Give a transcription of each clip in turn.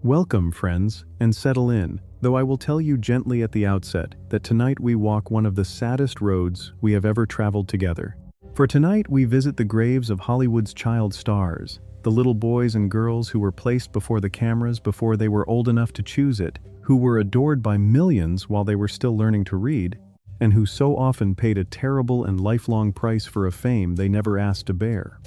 Welcome, friends, and settle in, though I will tell you gently at the outset that tonight we walk one of the saddest roads we have ever traveled together. For tonight we visit the graves of Hollywood's child stars, the little boys and girls who were placed before the cameras before they were old enough to choose it, who were adored by millions while they were still learning to read, and who so often paid a terrible and lifelong price for a fame they never asked to bear.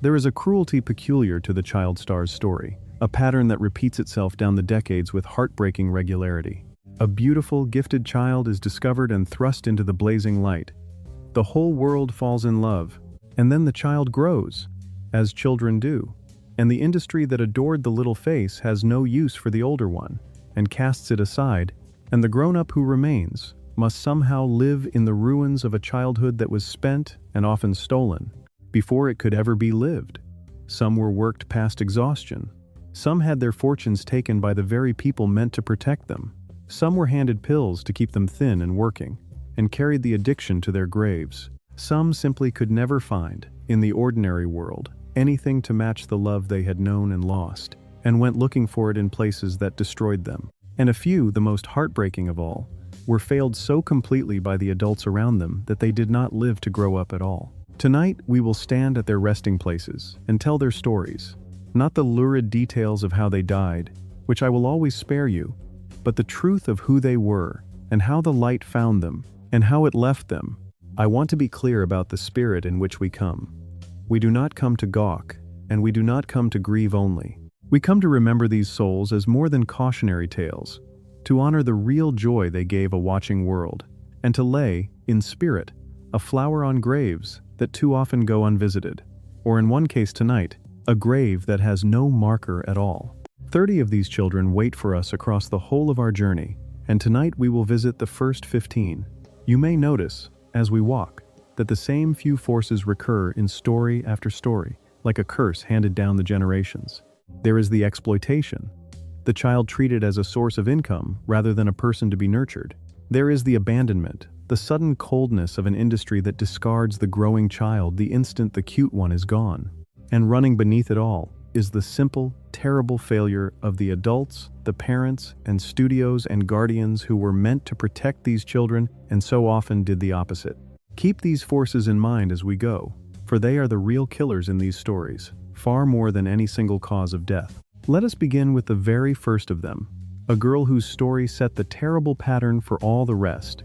There is a cruelty peculiar to the child star's story, a pattern that repeats itself down the decades with heartbreaking regularity. A beautiful, gifted child is discovered and thrust into the blazing light. The whole world falls in love, and then the child grows, as children do, and the industry that adored the little face has no use for the older one, and casts it aside, and the grown-up who remains must somehow live in the ruins of a childhood that was spent and often stolen, before it could ever be lived. Some were worked past exhaustion. Some had their fortunes taken by the very people meant to protect them. Some were handed pills to keep them thin and working, and carried the addiction to their graves. Some simply could never find, in the ordinary world, anything to match the love they had known and lost, and went looking for it in places that destroyed them. And a few, the most heartbreaking of all, were failed so completely by the adults around them that they did not live to grow up at all. Tonight, we will stand at their resting places and tell their stories. Not the lurid details of how they died, which I will always spare you, but the truth of who they were, and how the light found them, and how it left them. I want to be clear about the spirit in which we come. We do not come to gawk, and we do not come to grieve only. We come to remember these souls as more than cautionary tales, to honor the real joy they gave a watching world, and to lay, in spirit, a flower on graves that too often go unvisited, or in one case tonight, a grave that has no marker at all. 30 of these children wait for us across the whole of our journey, and tonight we will visit the first 15. You may notice, as we walk, that the same few forces recur in story after story, like a curse handed down the generations. There is the exploitation, the child treated as a source of income rather than a person to be nurtured. There is the abandonment, the sudden coldness of an industry that discards the growing child the instant the cute one is gone. And running beneath it all is the simple, terrible failure of the adults, the parents, and studios and guardians who were meant to protect these children and so often did the opposite. Keep these forces in mind as we go, for they are the real killers in these stories, far more than any single cause of death. Let us begin with the very first of them, a girl whose story set the terrible pattern for all the rest,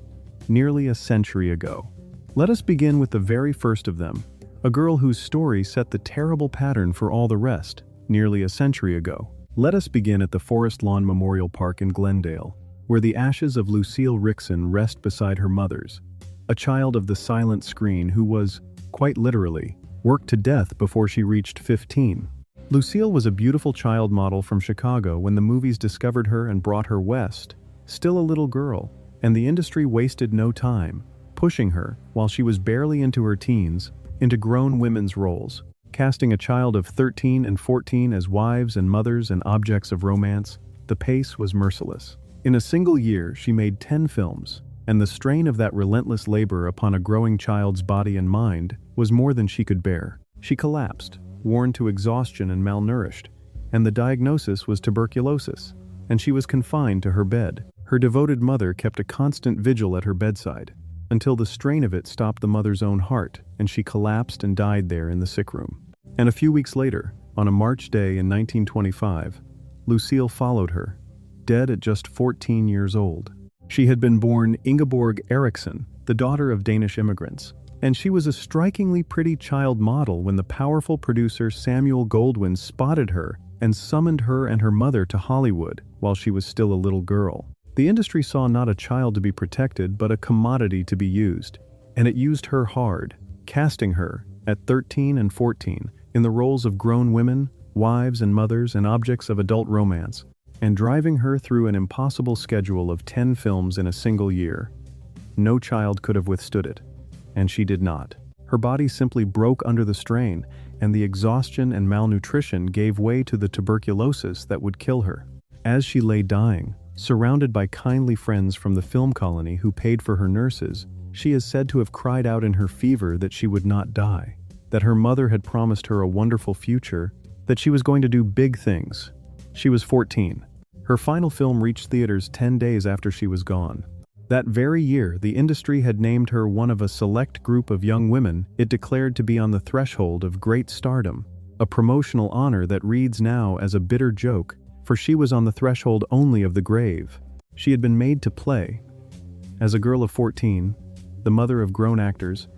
nearly a century ago. Let us begin with the very first of them, a girl whose story set the terrible pattern for all the rest, nearly a century ago. Let us begin at the Forest Lawn Memorial Park in Glendale, where the ashes of Lucille Rickson rest beside her mother's, a child of the silent screen who was, quite literally, worked to death before she reached 15. Lucille was a beautiful child model from Chicago when the movies discovered her and brought her west, still a little girl, and the industry wasted no time, pushing her, while she was barely into her teens, into grown women's roles, casting a child of 13 and 14 as wives and mothers and objects of romance. The pace was merciless. In a single year, she made 10 films, and the strain of that relentless labor upon a growing child's body and mind was more than she could bear. She collapsed, worn to exhaustion and malnourished, and the diagnosis was tuberculosis, and she was confined to her bed. Her devoted mother kept a constant vigil at her bedside, until the strain of it stopped the mother's own heart, and she collapsed and died there in the sick room. And a few weeks later, on a March day in 1925, Lucille followed her, dead at just 14 years old. She had been born Ingeborg Eriksson, the daughter of Danish immigrants, and she was a strikingly pretty child model when the powerful producer Samuel Goldwyn spotted her and summoned her and her mother to Hollywood while she was still a little girl. The industry saw not a child to be protected but a commodity to be used, and it used her hard, casting her, at 13 and 14, in the roles of grown women, wives and mothers and objects of adult romance, and driving her through an impossible schedule of 10 films in a single year. No child could have withstood it, and she did not. Her body simply broke under the strain, and the exhaustion and malnutrition gave way to the tuberculosis that would kill her. As she lay dying, surrounded by kindly friends from the film colony who paid for her nurses, she is said to have cried out in her fever that she would not die, that her mother had promised her a wonderful future, that she was going to do big things. She was 14. Her final film reached theaters 10 days after she was gone. That very year, the industry had named her one of a select group of young women it declared to be on the threshold of great stardom, a promotional honor that reads now as a bitter joke, for she was on the threshold only of the grave. She had been made to play. As a girl of 14, the mother of grown actors,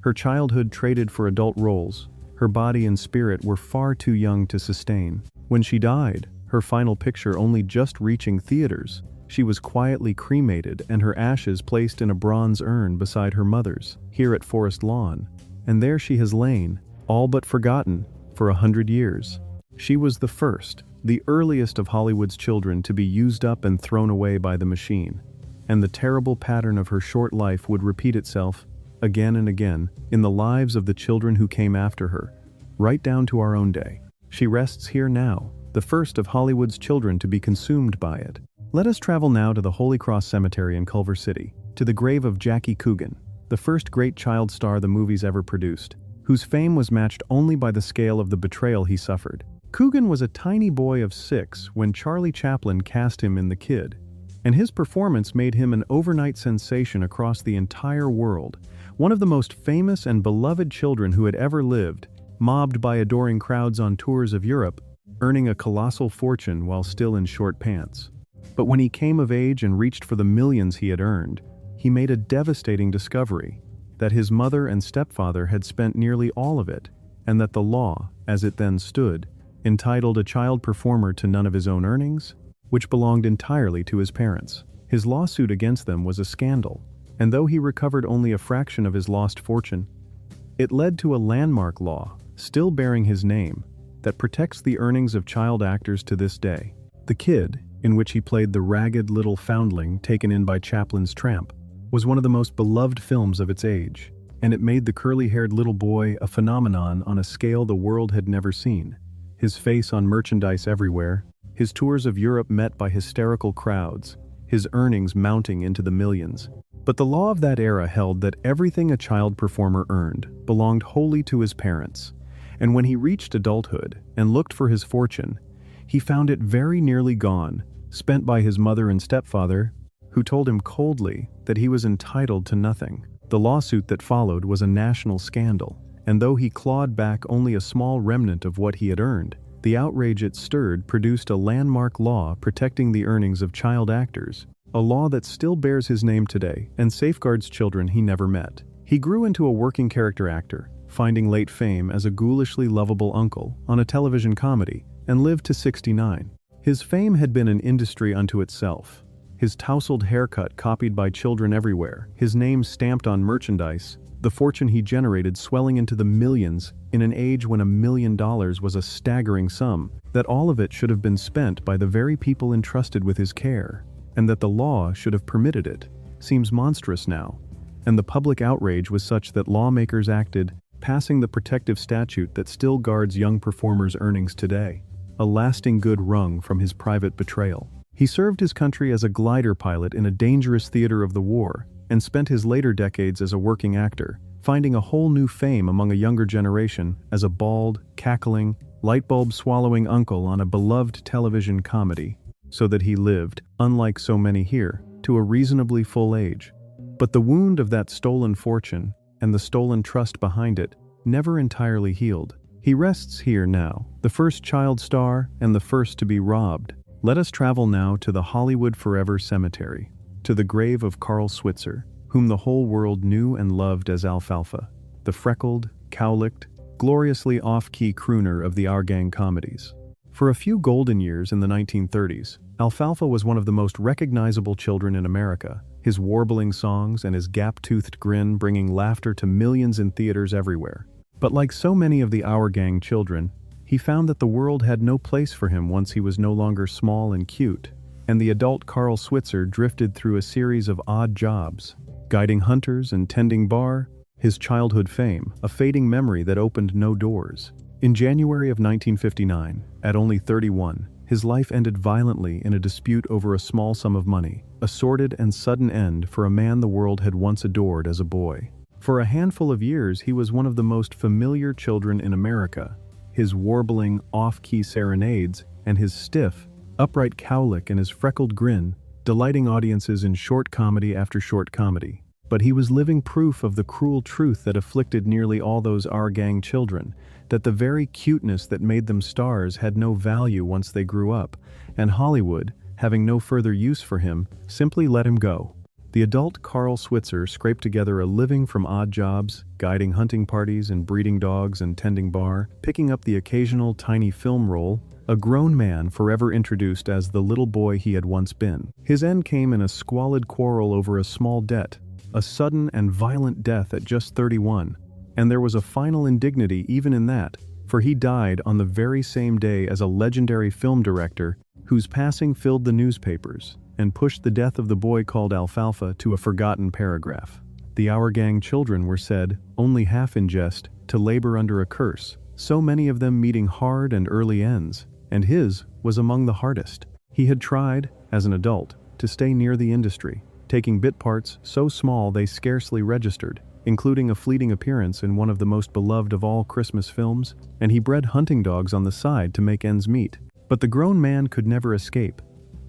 her childhood traded for adult roles. Her body and spirit were far too young to sustain. When she died, her final picture only just reaching theaters, she was quietly cremated and her ashes placed in a bronze urn beside her mother's, here at Forest Lawn. And there she has lain, all but forgotten, for 100 years. She was the first, the earliest of Hollywood's children to be used up and thrown away by the machine. And the terrible pattern of her short life would repeat itself, again and again, in the lives of the children who came after her, right down to our own day. She rests here now, the first of Hollywood's children to be consumed by it. Let us travel now to the Holy Cross Cemetery in Culver City, to the grave of Jackie Coogan, the first great child star the movies ever produced, whose fame was matched only by the scale of the betrayal he suffered. Coogan was a tiny boy of 6 when Charlie Chaplin cast him in The Kid, and his performance made him an overnight sensation across the entire world, one of the most famous and beloved children who had ever lived, mobbed by adoring crowds on tours of Europe, earning a colossal fortune while still in short pants. But when he came of age and reached for the millions he had earned, he made a devastating discovery, that his mother and stepfather had spent nearly all of it, and that the law, as it then stood, entitled a child performer to none of his own earnings, which belonged entirely to his parents. His lawsuit against them was a scandal, and though he recovered only a fraction of his lost fortune, it led to a landmark law, still bearing his name, that protects the earnings of child actors to this day. The Kid, in which he played the ragged little foundling taken in by Chaplin's tramp, was one of the most beloved films of its age, and it made the curly-haired little boy a phenomenon on a scale the world had never seen. His face on merchandise everywhere, his tours of Europe met by hysterical crowds, his earnings mounting into the millions. But the law of that era held that everything a child performer earned belonged wholly to his parents, and when he reached adulthood and looked for his fortune, he found it very nearly gone, spent by his mother and stepfather, who told him coldly that he was entitled to nothing. The lawsuit that followed was a national scandal, and though he clawed back only a small remnant of what he had earned, the outrage it stirred produced a landmark law protecting the earnings of child actors, a law that still bears his name today and safeguards children he never met. He grew into a working character actor, finding late fame as a ghoulishly lovable uncle on a television comedy, and lived to 69. His fame had been an industry unto itself. His tousled haircut copied by children everywhere, his name stamped on merchandise, the fortune he generated swelling into the millions in an age when $1 million was a staggering sum, that all of it should have been spent by the very people entrusted with his care, and that the law should have permitted it, seems monstrous now. And the public outrage was such that lawmakers acted, passing the protective statute that still guards young performers' earnings today, a lasting good wrung from his private betrayal. He served his country as a glider pilot in a dangerous theater of the war, and spent his later decades as a working actor, finding a whole new fame among a younger generation as a bald, cackling, light-bulb-swallowing uncle on a beloved television comedy, so that he lived, unlike so many here, to a reasonably full age. But the wound of that stolen fortune, and the stolen trust behind it, never entirely healed. He rests here now, the first child star and the first to be robbed. Let us travel now to the Hollywood Forever Cemetery, to the grave of Carl Switzer, whom the whole world knew and loved as Alfalfa, the freckled, cowlicked, gloriously off-key crooner of the Our Gang comedies. For a few golden years in the 1930s, Alfalfa was one of the most recognizable children in America, his warbling songs and his gap-toothed grin bringing laughter to millions in theaters everywhere. But like so many of the Our Gang children, he found that the world had no place for him once he was no longer small and cute, and the adult Carl Switzer drifted through a series of odd jobs, guiding hunters and tending bar, his childhood fame, a fading memory that opened no doors. In January of 1959, at only 31, his life ended violently in a dispute over a small sum of money, a sordid and sudden end for a man the world had once adored as a boy. For a handful of years, he was one of the most familiar children in America. His warbling, off-key serenades and his stiff, upright cowlick and his freckled grin, delighting audiences in short comedy after short comedy. But he was living proof of the cruel truth that afflicted nearly all those Our Gang children, that the very cuteness that made them stars had no value once they grew up, and Hollywood, having no further use for him, simply let him go. The adult Carl Switzer scraped together a living from odd jobs, guiding hunting parties and breeding dogs and tending bar, picking up the occasional tiny film role, a grown man forever introduced as the little boy he had once been. His end came in a squalid quarrel over a small debt, a sudden and violent death at just 31, and there was a final indignity even in that, for he died on the very same day as a legendary film director whose passing filled the newspapers and pushed the death of the boy called Alfalfa to a forgotten paragraph. The Our Gang children were said, only half in jest, to labor under a curse, so many of them meeting hard and early ends, and his was among the hardest. He had tried, as an adult, to stay near the industry, taking bit parts so small they scarcely registered, including a fleeting appearance in one of the most beloved of all Christmas films, and he bred hunting dogs on the side to make ends meet. But the grown man could never escape.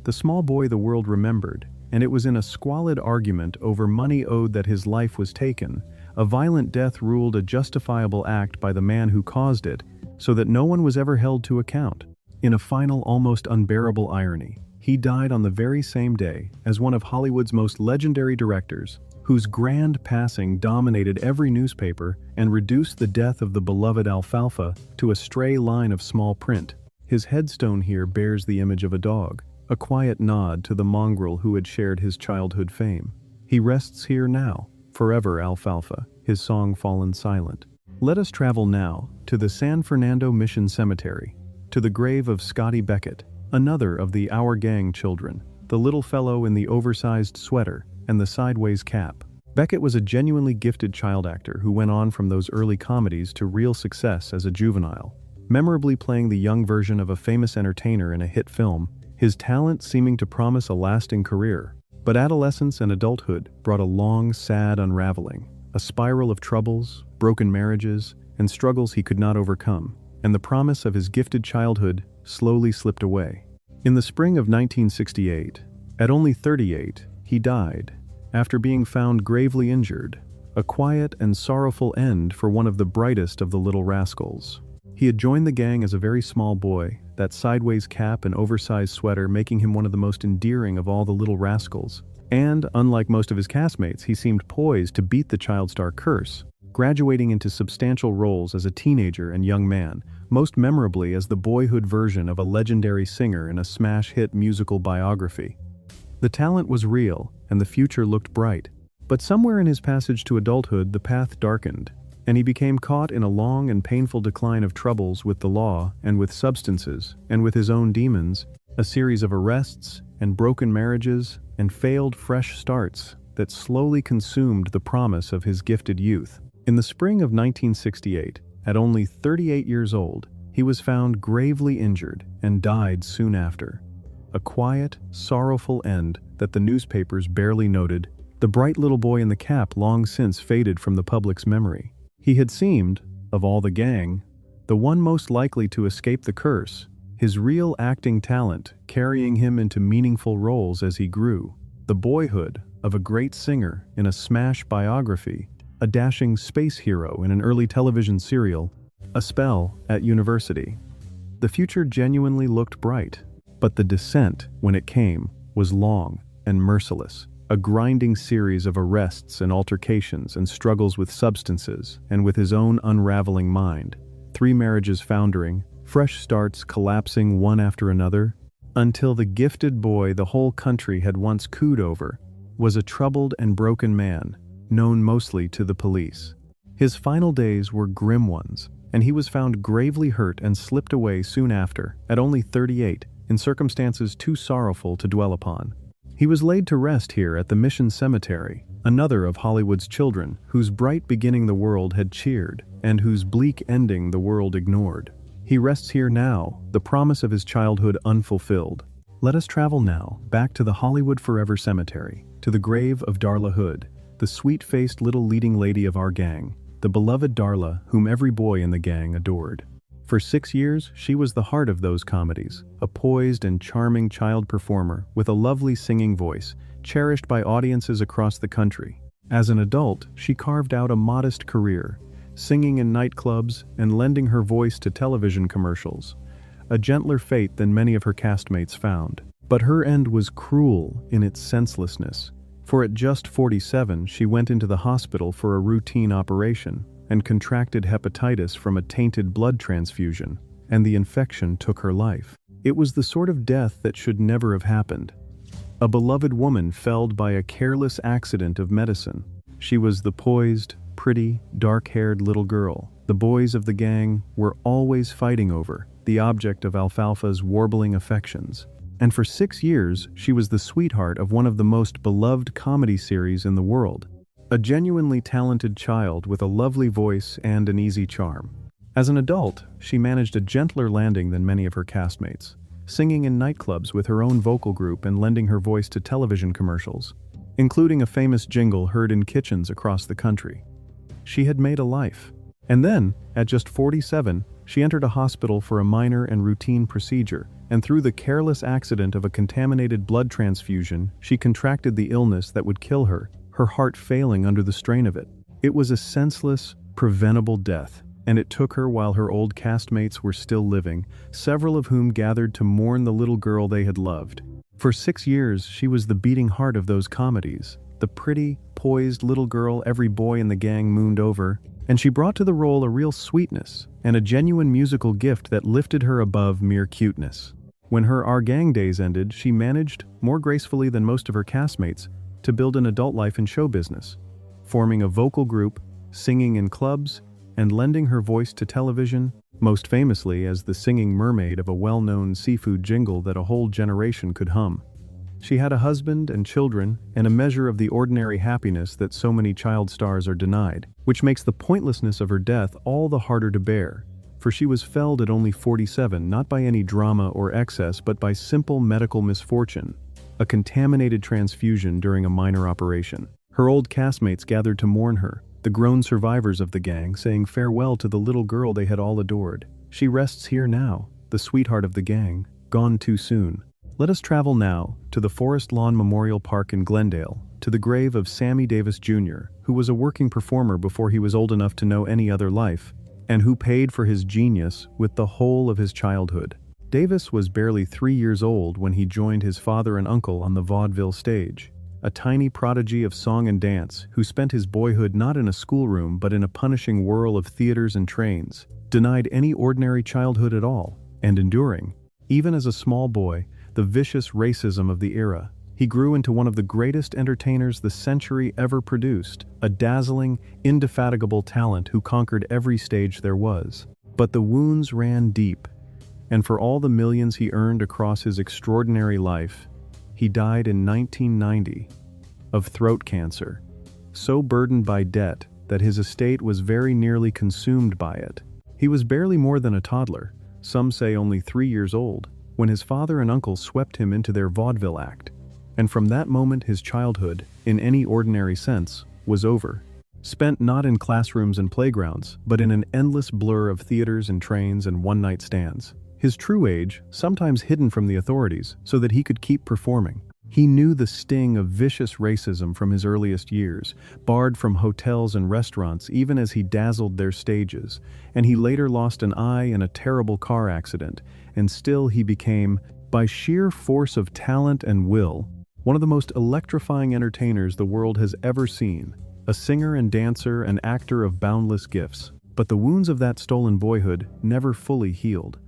The small boy the world remembered, and it was in a squalid argument over money owed that his life was taken. A violent death ruled a justifiable act by the man who caused it, so that no one was ever held to account. In a final, almost unbearable irony, he died on the very same day as one of Hollywood's most legendary directors, whose grand passing dominated every newspaper and reduced the death of the beloved Alfalfa to a stray line of small print. His headstone here bears the image of a dog, a quiet nod to the mongrel who had shared his childhood fame. He rests here now, forever Alfalfa, his song fallen silent. Let us travel now to the San Fernando Mission Cemetery, to the grave of Scotty Beckett, another of the Our Gang children, the little fellow in the oversized sweater and the sideways cap. Beckett was a genuinely gifted child actor who went on from those early comedies to real success as a juvenile, memorably playing the young version of a famous entertainer in a hit film, his talent seeming to promise a lasting career. But adolescence and adulthood brought a long, sad unraveling, a spiral of troubles, broken marriages, and struggles he could not overcome, and the promise of his gifted childhood slowly slipped away. In the spring of 1968, at only 38, he died, after being found gravely injured, a quiet and sorrowful end for one of the brightest of the little rascals. He had joined the gang as a very small boy, that sideways cap and oversized sweater making him one of the most endearing of all the little rascals. And, unlike most of his castmates, he seemed poised to beat the child star curse, graduating into substantial roles as a teenager and young man, most memorably as the boyhood version of a legendary singer in a smash hit musical biography. The talent was real, and the future looked bright. But somewhere in his passage to adulthood the path darkened, and he became caught in a long and painful decline of troubles with the law and with substances and with his own demons, a series of arrests and broken marriages and failed fresh starts that slowly consumed the promise of his gifted youth. In the spring of 1968, at only 38 years old, he was found gravely injured and died soon after. A quiet, sorrowful end that the newspapers barely noted. The bright little boy in the cap long since faded from the public's memory. He had seemed, of all the gang, the one most likely to escape the curse, his real acting talent carrying him into meaningful roles as he grew. The boyhood of a great singer in a smash biography, a dashing space hero in an early television serial, a spell at university. The future genuinely looked bright, but the descent, when it came, was long and merciless. A grinding series of arrests and altercations and struggles with substances and with his own unraveling mind. 3 marriages foundering, fresh starts collapsing one after another, until the gifted boy the whole country had once cooed over was a troubled and broken man, known mostly to the police. His final days were grim ones, and he was found gravely hurt and slipped away soon after, at only 38, in circumstances too sorrowful to dwell upon. He was laid to rest here at the Mission Cemetery, another of Hollywood's children, whose bright beginning the world had cheered, and whose bleak ending the world ignored. He rests here now, the promise of his childhood unfulfilled. Let us travel now, back to the Hollywood Forever Cemetery, to the grave of Darla Hood, the sweet-faced little leading lady of our gang, the beloved Darla whom every boy in the gang adored. For 6 years, she was the heart of those comedies, a poised and charming child performer with a lovely singing voice, cherished by audiences across the country. As an adult, she carved out a modest career, singing in nightclubs and lending her voice to television commercials, a gentler fate than many of her castmates found. But her end was cruel in its senselessness, for at just 47 she went into the hospital for a routine operation and contracted hepatitis from a tainted blood transfusion, and the infection took her life. It was the sort of death that should never have happened. A beloved woman felled by a careless accident of medicine. She was the poised, pretty, dark-haired little girl the boys of the gang were always fighting over, the object of Alfalfa's warbling affections. And for 6 years, she was the sweetheart of one of the most beloved comedy series in the world. A genuinely talented child with a lovely voice and an easy charm. As an adult, she managed a gentler landing than many of her castmates, singing in nightclubs with her own vocal group and lending her voice to television commercials, including a famous jingle heard in kitchens across the country. She had made a life. And then, at just 47, she entered a hospital for a minor and routine procedure, and through the careless accident of a contaminated blood transfusion, she contracted the illness that would kill her, her heart failing under the strain of it. It was a senseless, preventable death, and it took her while her old castmates were still living, several of whom gathered to mourn the little girl they had loved. For 6 years, she was the beating heart of those comedies, the pretty, poised little girl every boy in the gang mooned over, and she brought to the role a real sweetness and a genuine musical gift that lifted her above mere cuteness. When her Our Gang days ended, she managed, more gracefully than most of her castmates, to build an adult life in show business, forming a vocal group, singing in clubs, and lending her voice to television, most famously as the singing mermaid of a well-known seafood jingle that a whole generation could hum. She had a husband and children and a measure of the ordinary happiness that so many child stars are denied, which makes the pointlessness of her death all the harder to bear, for she was felled at only 47 not by any drama or excess but by simple medical misfortune, a contaminated transfusion during a minor operation. Her old castmates gathered to mourn her, the grown survivors of the gang saying farewell to the little girl they had all adored. She rests here now, the sweetheart of the gang, gone too soon. Let us travel now to the Forest Lawn Memorial Park in Glendale, to the grave of Sammy Davis Jr., who was a working performer before he was old enough to know any other life, and who paid for his genius with the whole of his childhood. Davis was barely 3 years old when he joined his father and uncle on the vaudeville stage, a tiny prodigy of song and dance who spent his boyhood not in a schoolroom but in a punishing whirl of theaters and trains, denied any ordinary childhood at all, and enduring, even as a small boy, the vicious racism of the era. He grew into one of the greatest entertainers the century ever produced, a dazzling, indefatigable talent who conquered every stage there was. But the wounds ran deep, and for all the millions he earned across his extraordinary life, he died in 1990 of throat cancer, so burdened by debt that his estate was very nearly consumed by it. He was barely more than a toddler, some say only 3 years old, when his father and uncle swept him into their vaudeville act. And from that moment his childhood, in any ordinary sense, was over. Spent not in classrooms and playgrounds, but in an endless blur of theaters and trains and one-night stands. His true age, sometimes hidden from the authorities, so that he could keep performing. He knew the sting of vicious racism from his earliest years, barred from hotels and restaurants even as he dazzled their stages, and he later lost an eye in a terrible car accident, and still he became, by sheer force of talent and will, one of the most electrifying entertainers the world has ever seen, a singer and dancer and actor of boundless gifts. But the wounds of that stolen boyhood never fully healed.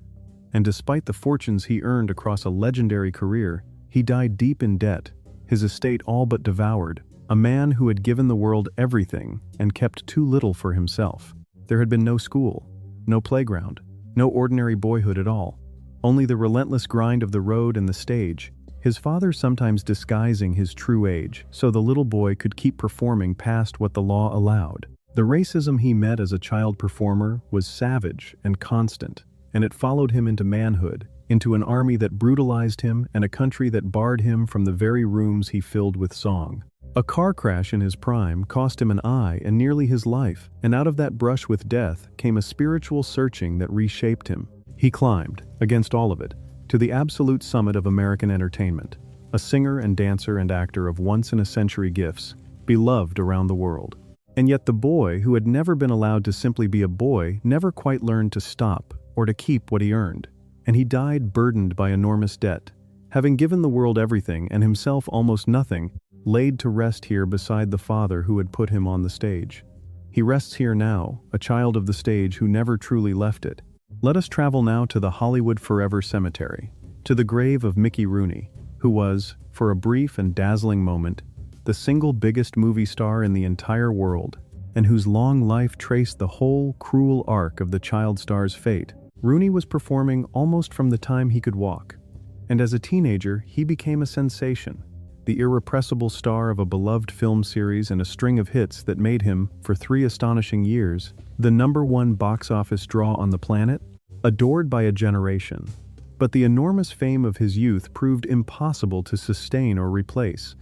And despite the fortunes he earned across a legendary career, he died deep in debt, his estate all but devoured, a man who had given the world everything and kept too little for himself. There had been no school, no playground, no ordinary boyhood at all, only the relentless grind of the road and the stage, his father sometimes disguising his true age so the little boy could keep performing past what the law allowed. The racism he met as a child performer was savage and constant, and it followed him into manhood, into an army that brutalized him and a country that barred him from the very rooms he filled with song. A car crash in his prime cost him an eye and nearly his life, and out of that brush with death came a spiritual searching that reshaped him. He climbed, against all of it, to the absolute summit of American entertainment, a singer and dancer and actor of once-in-a-century gifts, beloved around the world. And yet the boy who had never been allowed to simply be a boy never quite learned to stop or to keep what he earned, and he died burdened by enormous debt, having given the world everything and himself almost nothing, laid to rest here beside the father who had put him on the stage. He rests here now, a child of the stage who never truly left it. Let us travel now to the Hollywood Forever Cemetery, to the grave of Mickey Rooney, who was, for a brief and dazzling moment, the single biggest movie star in the entire world, and whose long life traced the whole cruel arc of the child star's fate. Rooney was performing almost from the time he could walk, and as a teenager he became a sensation, the irrepressible star of a beloved film series and a string of hits that made him, for 3 astonishing years, the #1 box office draw on the planet, adored by a generation. But the enormous fame of his youth proved impossible to sustain or replace,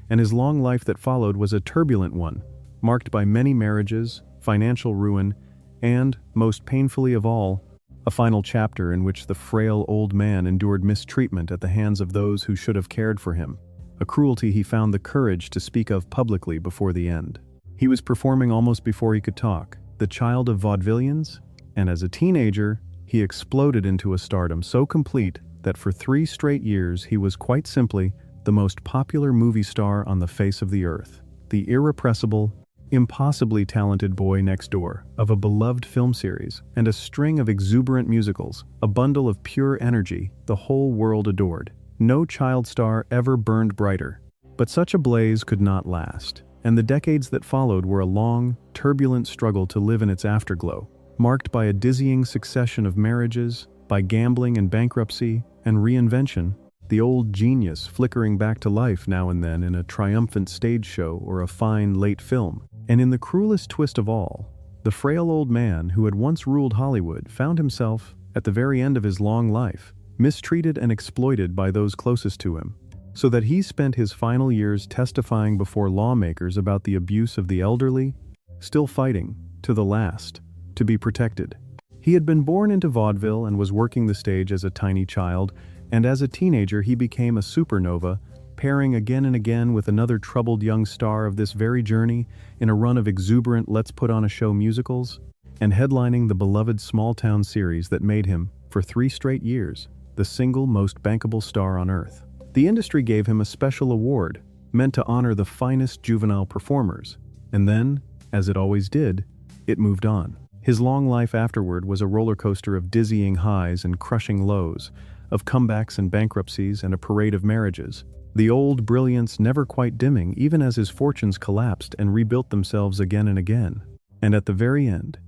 and his long life that followed was a turbulent one, marked by many marriages, financial ruin, and, most painfully of all, a final chapter in which the frail old man endured mistreatment at the hands of those who should have cared for him, a cruelty he found the courage to speak of publicly before the end. He was performing almost before he could talk, the child of vaudevillians, and as a teenager, he exploded into a stardom so complete that for 3 straight years he was quite simply the most popular movie star on the face of the earth, the irrepressible, impossibly talented boy next door of a beloved film series and a string of exuberant musicals, a bundle of pure energy the whole world adored. No child star ever burned brighter. But such a blaze could not last, and the decades that followed were a long, turbulent struggle to live in its afterglow, marked by a dizzying succession of marriages, by gambling and bankruptcy, and reinvention, the old genius flickering back to life now and then in a triumphant stage show or a fine late film. And in the cruelest twist of all, the frail old man who had once ruled Hollywood found himself, at the very end of his long life, mistreated and exploited by those closest to him, so that he spent his final years testifying before lawmakers about the abuse of the elderly, still fighting, to the last, to be protected. He had been born into vaudeville and was working the stage as a tiny child, and as a teenager he became a supernova, pairing again and again with another troubled young star of this very journey in a run of exuberant let's-put-on-a-show musicals, and headlining the beloved small-town series that made him, for 3 straight years, the single most bankable star on earth. The industry gave him a special award, meant to honor the finest juvenile performers, and then, as it always did, it moved on. His long life afterward was a roller coaster of dizzying highs and crushing lows, of comebacks and bankruptcies and a parade of marriages, the old brilliance never quite dimming even as his fortunes collapsed and rebuilt themselves again and again. And at the very end,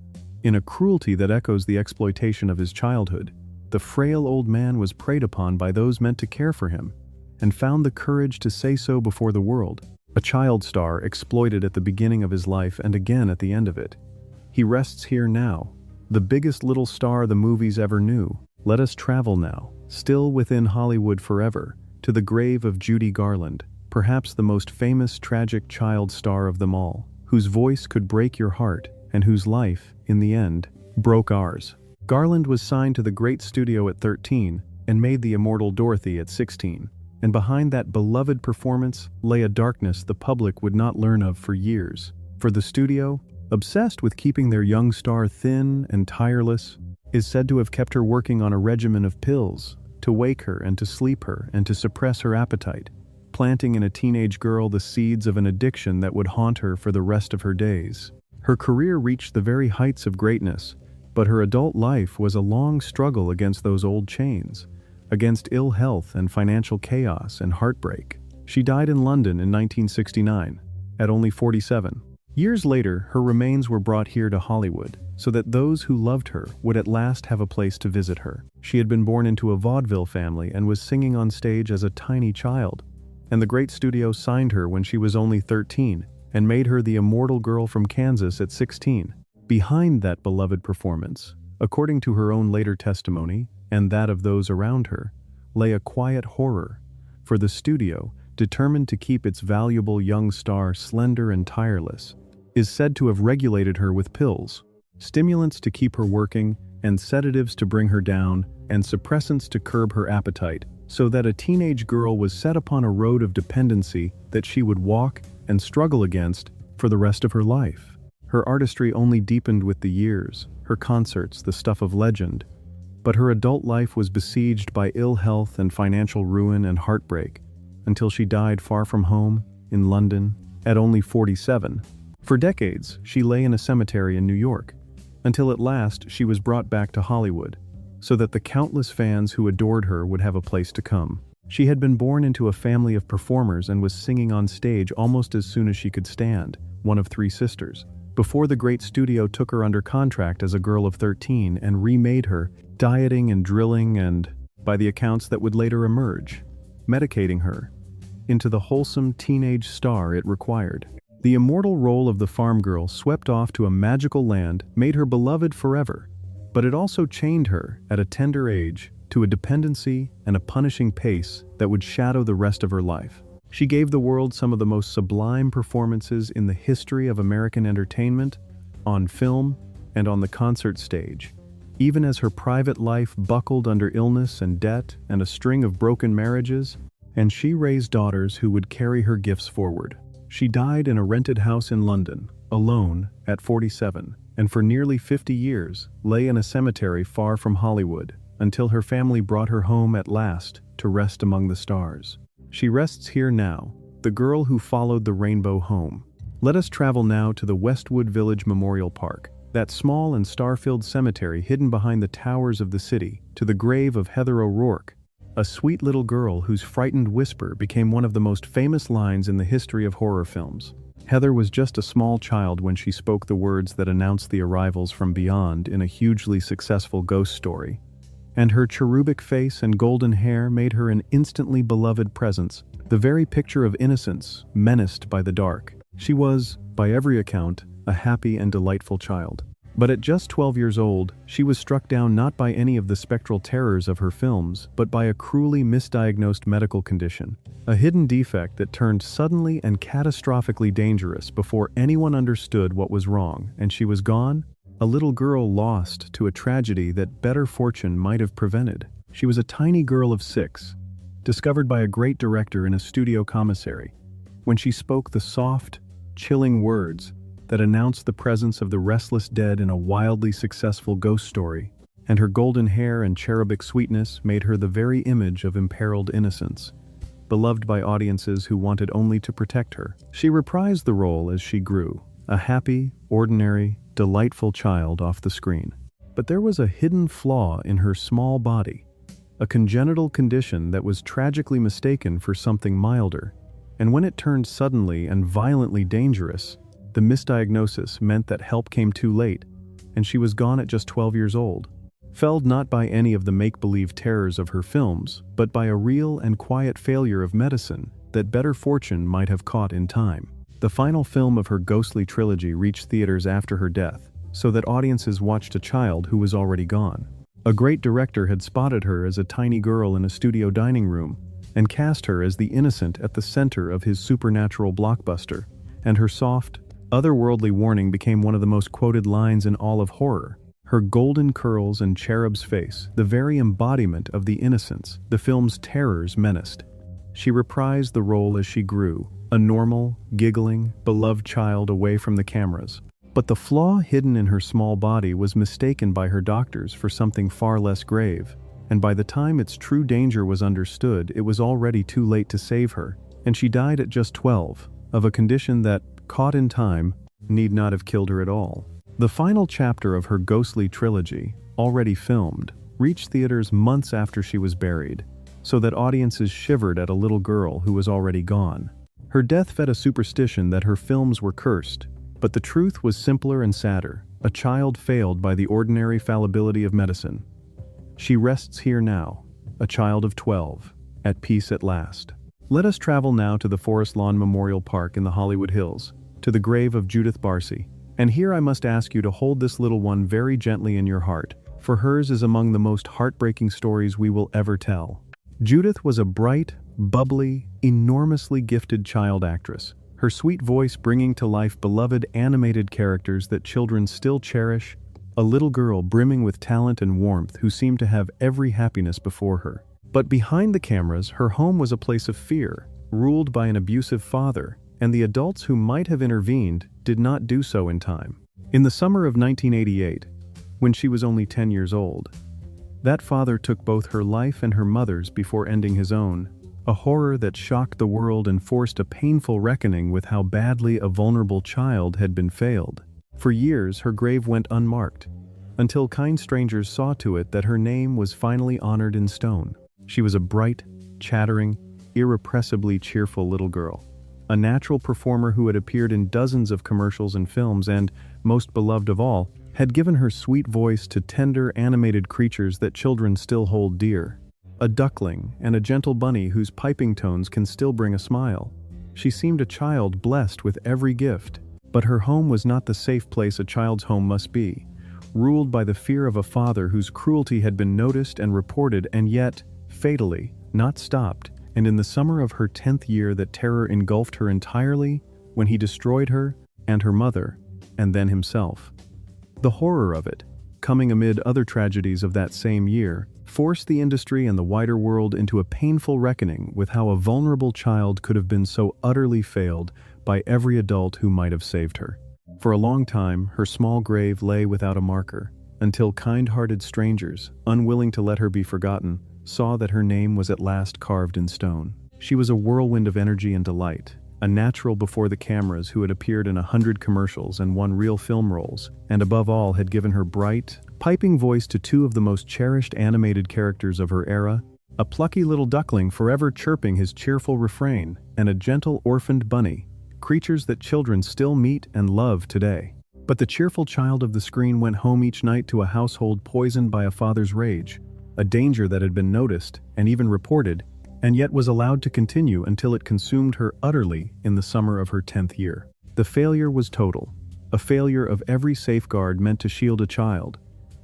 in a cruelty that echoes the exploitation of his childhood, the frail old man was preyed upon by those meant to care for him, and found the courage to say so before the world. A child star exploited at the beginning of his life and again at the end of it. He rests here now, the biggest little star the movies ever knew. Let us travel now, still within Hollywood forever, to the grave of Judy Garland, perhaps the most famous tragic child star of them all, whose voice could break your heart and whose life, in the end, broke ours. Garland was signed to the great studio at 13 and made the immortal Dorothy at 16, and behind that beloved performance lay a darkness the public would not learn of for years. For the studio, obsessed with keeping their young star thin and tireless, is said to have kept her working on a regimen of pills to wake her and to sleep her and to suppress her appetite, planting in a teenage girl the seeds of an addiction that would haunt her for the rest of her days. Her career reached the very heights of greatness, but her adult life was a long struggle against those old chains, against ill health and financial chaos and heartbreak. She died in London in 1969, at only 47. Years later, her remains were brought here to Hollywood, so that those who loved her would at last have a place to visit her. She had been born into a vaudeville family and was singing on stage as a tiny child, and the great studio signed her when she was only 13 and made her the immortal girl from Kansas at 16. Behind that beloved performance, according to her own later testimony and that of those around her, lay a quiet horror, for the studio, determined to keep its valuable young star slender and tireless, is said to have regulated her with pills, stimulants to keep her working, and sedatives to bring her down, and suppressants to curb her appetite, so that a teenage girl was set upon a road of dependency that she would walk and struggle against for the rest of her life. Her artistry only deepened with the years, her concerts the stuff of legend, but her adult life was besieged by ill health and financial ruin and heartbreak, until she died far from home, in London, at only 47. For decades, she lay in a cemetery in New York, until at last she was brought back to Hollywood, so that the countless fans who adored her would have a place to come. She had been born into a family of performers and was singing on stage almost as soon as she could stand, one of 3 sisters, before the great studio took her under contract as a girl of 13 and remade her, dieting and drilling and, by the accounts that would later emerge, medicating her into the wholesome teenage star it required. The immortal role of the farm girl swept off to a magical land made her beloved forever, but it also chained her, at a tender age, to a dependency and a punishing pace that would shadow the rest of her life. She gave the world some of the most sublime performances in the history of American entertainment, on film and on the concert stage, even as her private life buckled under illness and debt and a string of broken marriages, and she raised daughters who would carry her gifts forward. She died in a rented house in London, alone, at 47, and for nearly 50 years lay in a cemetery far from Hollywood, until her family brought her home at last to rest among the stars. She rests here now, the girl who followed the rainbow home. Let us travel now to the Westwood Village Memorial Park, that small and star-filled cemetery hidden behind the towers of the city, to the grave of Heather O'Rourke, a sweet little girl whose frightened whisper became one of the most famous lines in the history of horror films. Heather was just a small child when she spoke the words that announced the arrivals from beyond in a hugely successful ghost story, and her cherubic face and golden hair made her an instantly beloved presence, the very picture of innocence menaced by the dark. She was, by every account, a happy and delightful child. But at just 12 years old, she was struck down not by any of the spectral terrors of her films, but by a cruelly misdiagnosed medical condition, a hidden defect that turned suddenly and catastrophically dangerous before anyone understood what was wrong, and she was gone, a little girl lost to a tragedy that better fortune might have prevented. She was a tiny girl of 6, discovered by a great director in a studio commissary, when she spoke the soft, chilling words that announced the presence of the restless dead in a wildly successful ghost story, and her golden hair and cherubic sweetness made her the very image of imperiled innocence, beloved by audiences who wanted only to protect her. She reprised the role as she grew, a happy, ordinary, delightful child off the screen. But there was a hidden flaw in her small body, a congenital condition that was tragically mistaken for something milder, and when it turned suddenly and violently dangerous, the misdiagnosis meant that help came too late, and she was gone at just 12 years old. Felled not by any of the make-believe terrors of her films, but by a real and quiet failure of medicine that better fortune might have caught in time. The final film of her ghostly trilogy reached theaters after her death, so that audiences watched a child who was already gone. A great director had spotted her as a tiny girl in a studio dining room, and cast her as the innocent at the center of his supernatural blockbuster, and her soft, otherworldly warning became one of the most quoted lines in all of horror. Her golden curls and cherub's face, the very embodiment of the innocence the film's terrors menaced. She reprised the role as she grew, a normal, giggling, beloved child away from the cameras. But the flaw hidden in her small body was mistaken by her doctors for something far less grave, and by the time its true danger was understood, it was already too late to save her, and she died at just 12, of a condition that, caught in time, need not have killed her at all. The final chapter of her ghostly trilogy, already filmed, reached theaters months after she was buried, so that audiences shivered at a little girl who was already gone. Her death fed a superstition that her films were cursed, but the truth was simpler and sadder. A child failed by the ordinary fallibility of medicine. She rests here now, a child of 12, at peace at last. Let us travel now to the Forest Lawn Memorial Park in the Hollywood Hills, to the grave of Judith Barcy. And here I must ask you to hold this little one very gently in your heart, for hers is among the most heartbreaking stories we will ever tell. Judith was a bright, bubbly, enormously gifted child actress, her sweet voice bringing to life beloved animated characters that children still cherish, a little girl brimming with talent and warmth who seemed to have every happiness before her. But behind the cameras, her home was a place of fear, ruled by an abusive father, and the adults who might have intervened did not do so in time. In the summer of 1988, when she was only 10 years old, that father took both her life and her mother's before ending his own, a horror that shocked the world and forced a painful reckoning with how badly a vulnerable child had been failed. For years, her grave went unmarked, until kind strangers saw to it that her name was finally honored in stone. She was a bright, chattering, irrepressibly cheerful little girl, a natural performer who had appeared in dozens of commercials and films and, most beloved of all, had given her sweet voice to tender, animated creatures that children still hold dear. A duckling and a gentle bunny whose piping tones can still bring a smile. She seemed a child blessed with every gift. But her home was not the safe place a child's home must be, ruled by the fear of a father whose cruelty had been noticed and reported and yet, fatally, not stopped, and in the summer of her 10th year that terror engulfed her entirely when he destroyed her and her mother, and then himself. The horror of it, coming amid other tragedies of that same year, forced the industry and the wider world into a painful reckoning with how a vulnerable child could have been so utterly failed by every adult who might have saved her. For a long time, her small grave lay without a marker, until kind-hearted strangers, unwilling to let her be forgotten, saw that her name was at last carved in stone. She was a whirlwind of energy and delight, a natural before the cameras who had appeared in 100 commercials and won real film roles, and above all had given her bright, piping voice to two of the most cherished animated characters of her era, a plucky little duckling forever chirping his cheerful refrain, and a gentle orphaned bunny, creatures that children still meet and love today. But the cheerful child of the screen went home each night to a household poisoned by a father's rage, a danger that had been noticed and even reported, and yet was allowed to continue until it consumed her utterly in the summer of her 10th year. The failure was total, a failure of every safeguard meant to shield a child,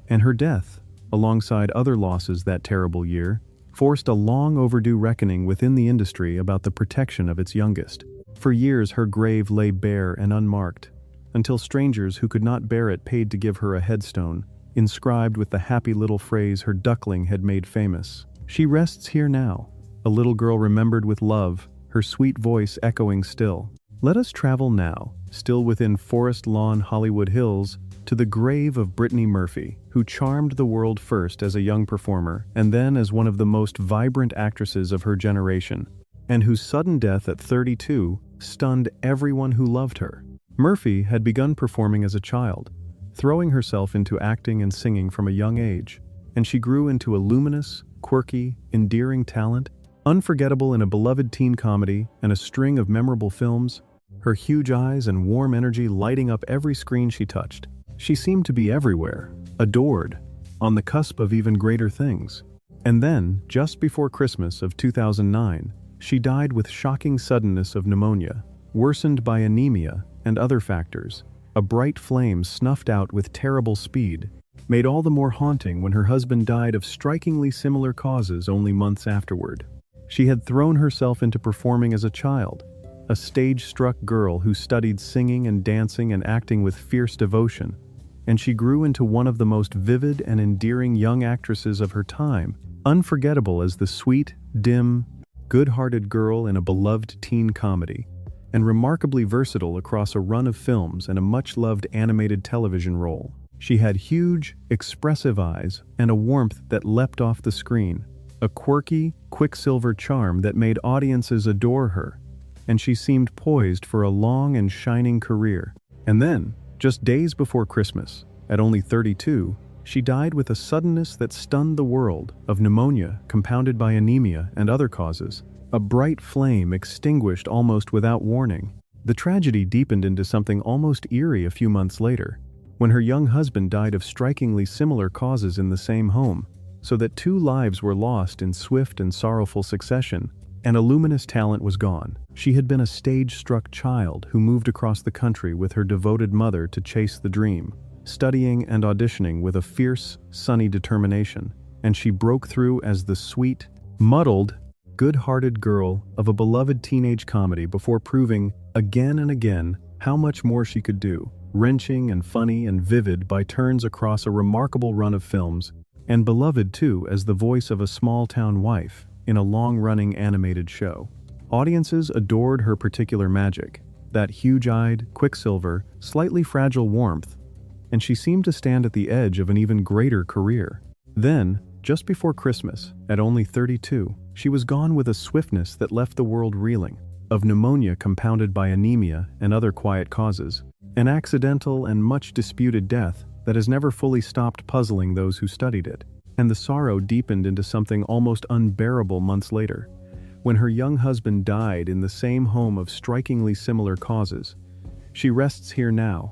and her death, alongside other losses that terrible year, forced a long overdue reckoning within the industry about the protection of its youngest. For years her grave lay bare and unmarked, until strangers who could not bear it paid to give her a headstone, inscribed with the happy little phrase her duckling had made famous. She rests here now, a little girl remembered with love, her sweet voice echoing still. Let us travel now, still within Forest Lawn Hollywood Hills, to the grave of Brittany Murphy, who charmed the world first as a young performer and then as one of the most vibrant actresses of her generation, and whose sudden death at 32 stunned everyone who loved her. Murphy had begun performing as a child, throwing herself into acting and singing from a young age, and she grew into a luminous, quirky, endearing talent, unforgettable in a beloved teen comedy and a string of memorable films, her huge eyes and warm energy lighting up every screen she touched. She seemed to be everywhere, adored, on the cusp of even greater things. And then, just before Christmas of 2009, she died with shocking suddenness of pneumonia, worsened by anemia and other factors. A bright flame snuffed out with terrible speed, made all the more haunting when her husband died of strikingly similar causes only months afterward. She had thrown herself into performing as a child, a stage-struck girl who studied singing and dancing and acting with fierce devotion, and she grew into one of the most vivid and endearing young actresses of her time, unforgettable as the sweet, dim, good-hearted girl in a beloved teen comedy, and remarkably versatile across a run of films and a much-loved animated television role. She had huge, expressive eyes and a warmth that leapt off the screen, a quirky, quicksilver charm that made audiences adore her, and she seemed poised for a long and shining career. And then, just days before Christmas, at only 32, she died with a suddenness that stunned the world, of pneumonia compounded by anemia and other causes. A bright flame extinguished almost without warning. The tragedy deepened into something almost eerie a few months later, when her young husband died of strikingly similar causes in the same home, so that two lives were lost in swift and sorrowful succession, and a luminous talent was gone. She had been a stage-struck child who moved across the country with her devoted mother to chase the dream, studying and auditioning with a fierce, sunny determination, and she broke through as the sweet, muddled, good-hearted girl of a beloved teenage comedy before proving, again and again, how much more she could do, wrenching and funny and vivid by turns across a remarkable run of films, and beloved too as the voice of a small-town wife in a long-running animated show. Audiences adored her particular magic, that huge-eyed, quicksilver, slightly fragile warmth, and she seemed to stand at the edge of an even greater career. Then, just before Christmas, at only 32, she was gone with a swiftness that left the world reeling, of pneumonia compounded by anemia and other quiet causes, an accidental and much disputed death that has never fully stopped puzzling those who studied it, and the sorrow deepened into something almost unbearable months later, when her young husband died in the same home of strikingly similar causes. She rests here now,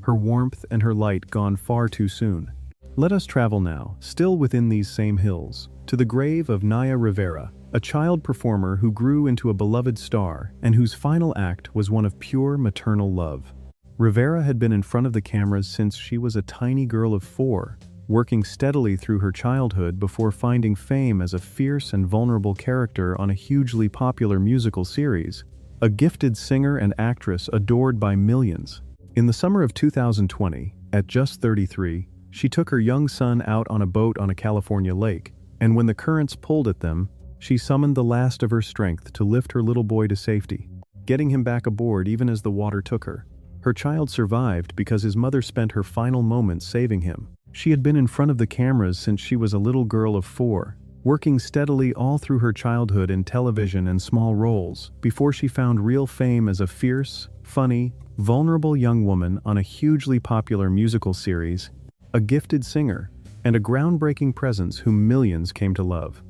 her warmth and her light gone far too soon. Let us travel now, still within these same hills, to the grave of Naya Rivera, a child performer who grew into a beloved star and whose final act was one of pure maternal love. Rivera had been in front of the cameras since she was a tiny girl of 4, working steadily through her childhood before finding fame as a fierce and vulnerable character on a hugely popular musical series, a gifted singer and actress adored by millions. In the summer of 2020, at just 33, she took her young son out on a boat on a California lake, and when the currents pulled at them, she summoned the last of her strength to lift her little boy to safety, getting him back aboard even as the water took her. Her child survived because his mother spent her final moments saving him. She had been in front of the cameras since she was a little girl of 4, working steadily all through her childhood in television and small roles, before she found real fame as a fierce, funny, vulnerable young woman on a hugely popular musical series, a gifted singer, and a groundbreaking presence whom millions came to love.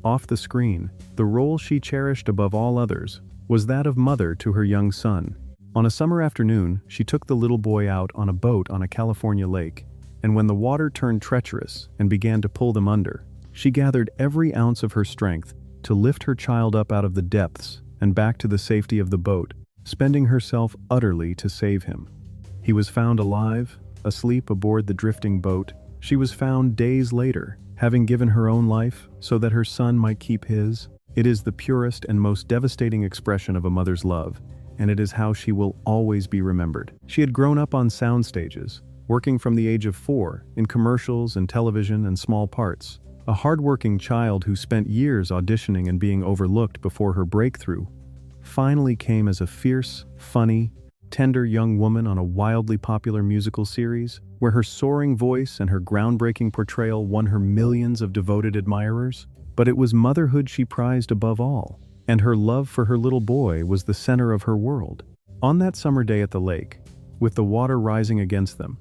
Off the screen, the role she cherished above all others was that of mother to her young son. On a summer afternoon, she took the little boy out on a boat on a California lake, and when the water turned treacherous and began to pull them under, she gathered every ounce of her strength to lift her child up out of the depths and back to the safety of the boat, spending herself utterly to save him. He was found alive, asleep aboard the drifting boat. She was found days later, having given her own life so that her son might keep his. It is the purest and most devastating expression of a mother's love, and it is how she will always be remembered. She had grown up on sound stages, working from the age of 4 in commercials and television and small parts. A hardworking child who spent years auditioning and being overlooked before her breakthrough finally came as a fierce, funny, tender young woman on a wildly popular musical series, where her soaring voice and her groundbreaking portrayal won her millions of devoted admirers. But it was motherhood she prized above all, and her love for her little boy was the center of her world. On that summer day at the lake, with the water rising against them,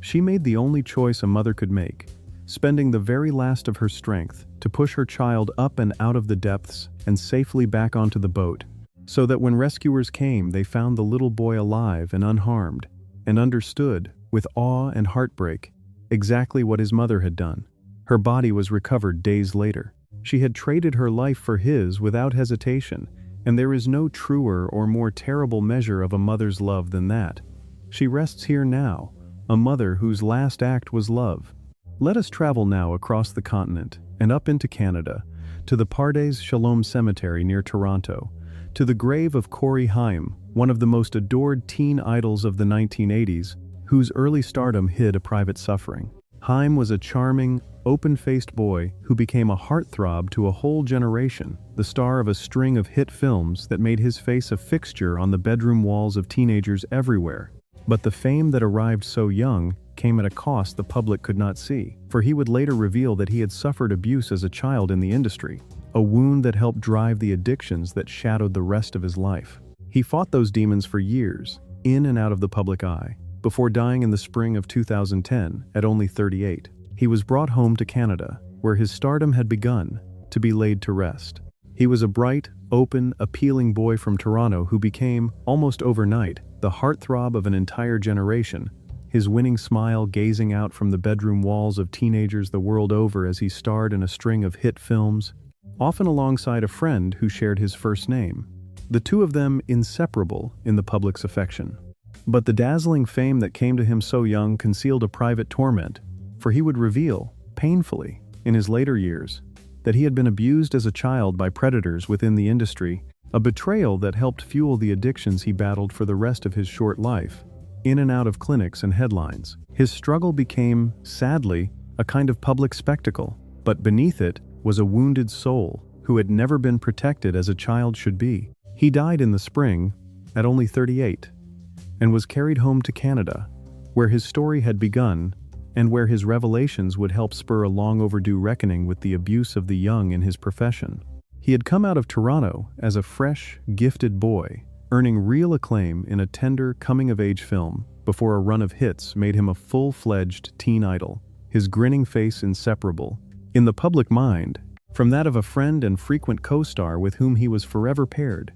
she made the only choice a mother could make, spending the very last of her strength to push her child up and out of the depths and safely back onto the boat, so that when rescuers came they found the little boy alive and unharmed, and understood, with awe and heartbreak, exactly what his mother had done. Her body was recovered days later. She had traded her life for his without hesitation, and there is no truer or more terrible measure of a mother's love than that. She rests here now, a mother whose last act was love. Let us travel now across the continent and up into Canada, to the Pardes Shalom Cemetery near Toronto, to the grave of Corey Haim, one of the most adored teen idols of the 1980s, whose early stardom hid a private suffering. Haim was a charming, open-faced boy who became a heartthrob to a whole generation, the star of a string of hit films that made his face a fixture on the bedroom walls of teenagers everywhere. But the fame that arrived so young came at a cost the public could not see, for he would later reveal that he had suffered abuse as a child in the industry, a wound that helped drive the addictions that shadowed the rest of his life. He fought those demons for years, in and out of the public eye, before dying in the spring of 2010 at only 38. He was brought home to Canada, where his stardom had begun, to be laid to rest. He was a bright, open, appealing boy from Toronto who became, almost overnight, the heartthrob of an entire generation, his winning smile gazing out from the bedroom walls of teenagers the world over as he starred in a string of hit films, often alongside a friend who shared his first name, the two of them inseparable in the public's affection. But the dazzling fame that came to him so young concealed a private torment, for he would reveal, painfully, in his later years, that he had been abused as a child by predators within the industry, a betrayal that helped fuel the addictions he battled for the rest of his short life. In and out of clinics and headlines, his struggle became, sadly, a kind of public spectacle, but beneath it was a wounded soul who had never been protected as a child should be. He died in the spring, at only 38, and was carried home to Canada, where his story had begun and where his revelations would help spur a long overdue reckoning with the abuse of the young in his profession. He had come out of Toronto as a fresh, gifted boy, earning real acclaim in a tender, coming-of-age film before a run of hits made him a full-fledged teen idol, his grinning face inseparable, in the public mind, from that of a friend and frequent co-star with whom he was forever paired.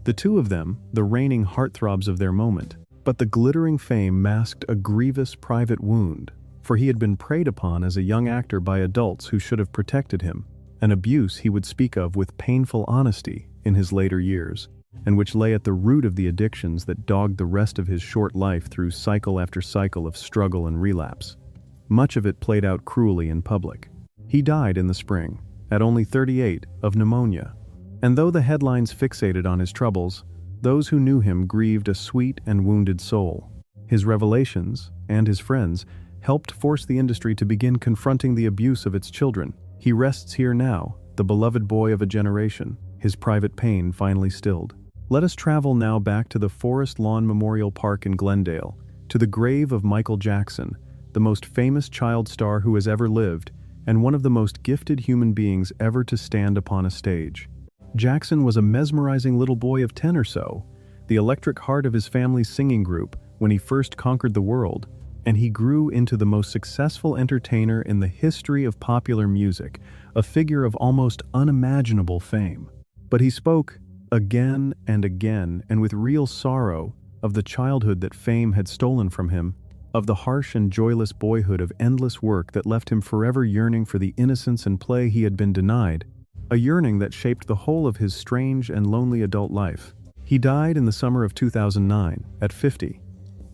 The two of them, the reigning heartthrobs of their moment. But the glittering fame masked a grievous private wound, for he had been preyed upon as a young actor by adults who should have protected him, an abuse he would speak of with painful honesty in his later years, and which lay at the root of the addictions that dogged the rest of his short life through cycle after cycle of struggle and relapse. Much of it played out cruelly in public. He died in the spring, at only 38, of pneumonia, and though the headlines fixated on his troubles, those who knew him grieved a sweet and wounded soul. His revelations, and his friends, helped force the industry to begin confronting the abuse of its children. He rests here now, the beloved boy of a generation, his private pain finally stilled. Let us travel now back to the Forest Lawn Memorial Park in Glendale, to the grave of Michael Jackson, the most famous child star who has ever lived, and one of the most gifted human beings ever to stand upon a stage. Jackson was a mesmerizing little boy of 10 or so, the electric heart of his family's singing group when he first conquered the world, and he grew into the most successful entertainer in the history of popular music, a figure of almost unimaginable fame. But he spoke, again and again, and with real sorrow, of the childhood that fame had stolen from him, of the harsh and joyless boyhood of endless work that left him forever yearning for the innocence and play he had been denied, a yearning that shaped the whole of his strange and lonely adult life. He died in the summer of 2009, at 50,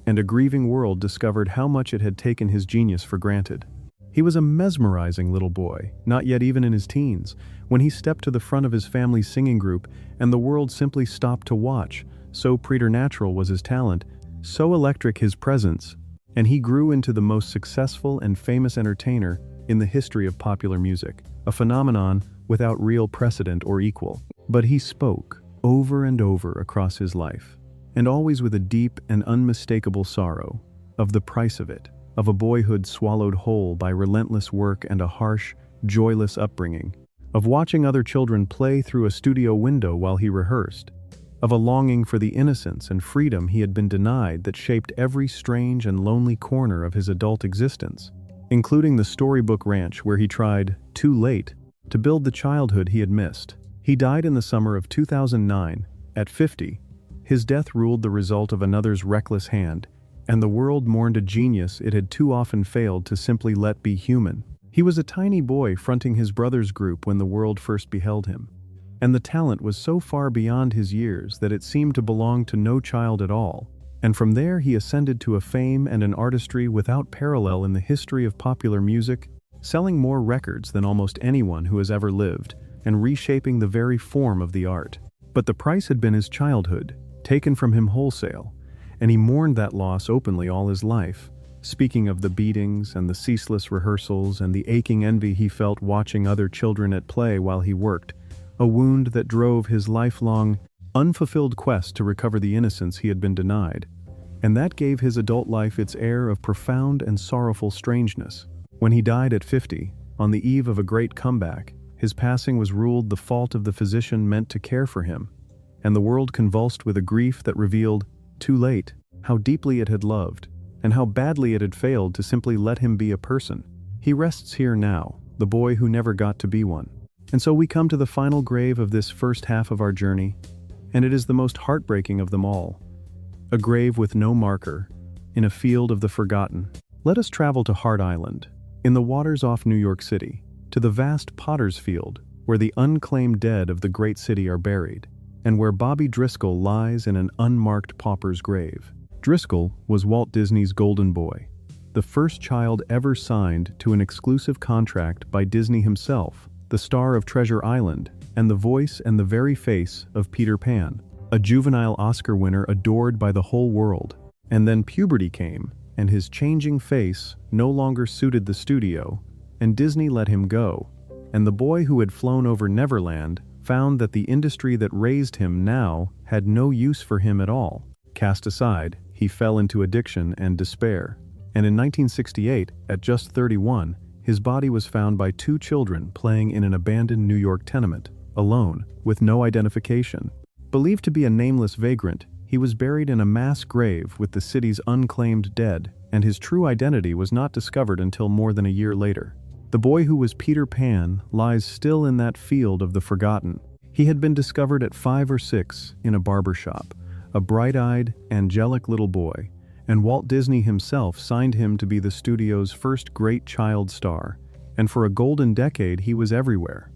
and a grieving world discovered how much it had taken his genius for granted. He was a mesmerizing little boy, not yet even in his teens, when he stepped to the front of his family's singing group, and the world simply stopped to watch. So preternatural was his talent, so electric his presence, and he grew into the most successful and famous entertainer in the history of popular music, a phenomenon without real precedent or equal. But he spoke over and over across his life, and always with a deep and unmistakable sorrow, of the price of it, of a boyhood swallowed whole by relentless work and a harsh, joyless upbringing, of watching other children play through a studio window while he rehearsed, of a longing for the innocence and freedom he had been denied that shaped every strange and lonely corner of his adult existence, including the storybook ranch where he tried, too late, to build the childhood he had missed. He died in the summer of 2009, at 50. His death ruled the result of another's reckless hand, and the world mourned a genius it had too often failed to simply let be human. He was a tiny boy fronting his brother's group when the world first beheld him, and the talent was so far beyond his years that it seemed to belong to no child at all. And from there he ascended to a fame and an artistry without parallel in the history of popular music, selling more records than almost anyone who has ever lived, and reshaping the very form of the art. But the price had been his childhood, taken from him wholesale, and he mourned that loss openly all his life, speaking of the beatings and the ceaseless rehearsals and the aching envy he felt watching other children at play while he worked, a wound that drove his lifelong, unfulfilled quest to recover the innocence he had been denied, and that gave his adult life its air of profound and sorrowful strangeness. When he died at 50, on the eve of a great comeback, his passing was ruled the fault of the physician meant to care for him, and the world convulsed with a grief that revealed, too late, how deeply it had loved, and how badly it had failed to simply let him be a person. He rests here now, the boy who never got to be one. And so we come to the final grave of this first half of our journey, and it is the most heartbreaking of them all. A grave with no marker, in a field of the forgotten. Let us travel to Hart Island, in the waters off New York City, to the vast Potter's Field, where the unclaimed dead of the great city are buried, and where Bobby Driscoll lies in an unmarked pauper's grave. Driscoll was Walt Disney's golden boy, the first child ever signed to an exclusive contract by Disney himself, the the star of Treasure Island, and the voice and the very face of Peter Pan, a juvenile Oscar winner adored by the whole world. And then puberty came, and his changing face no longer suited the studio, and Disney let him go. And the boy who had flown over Neverland found that the industry that raised him now had no use for him at all. Cast aside, he fell into addiction and despair. And in 1968, at just 31, his body was found by two children playing in an abandoned New York tenement, alone, with no identification. Believed to be a nameless vagrant, he was buried in a mass grave with the city's unclaimed dead, and his true identity was not discovered until more than a year later. The boy who was Peter Pan lies still in that field of the forgotten. He had been discovered at 5 or 6 in a barber shop, a bright-eyed, angelic little boy, and Walt Disney himself signed him to be the studio's first great child star, and for a golden decade he was everywhere.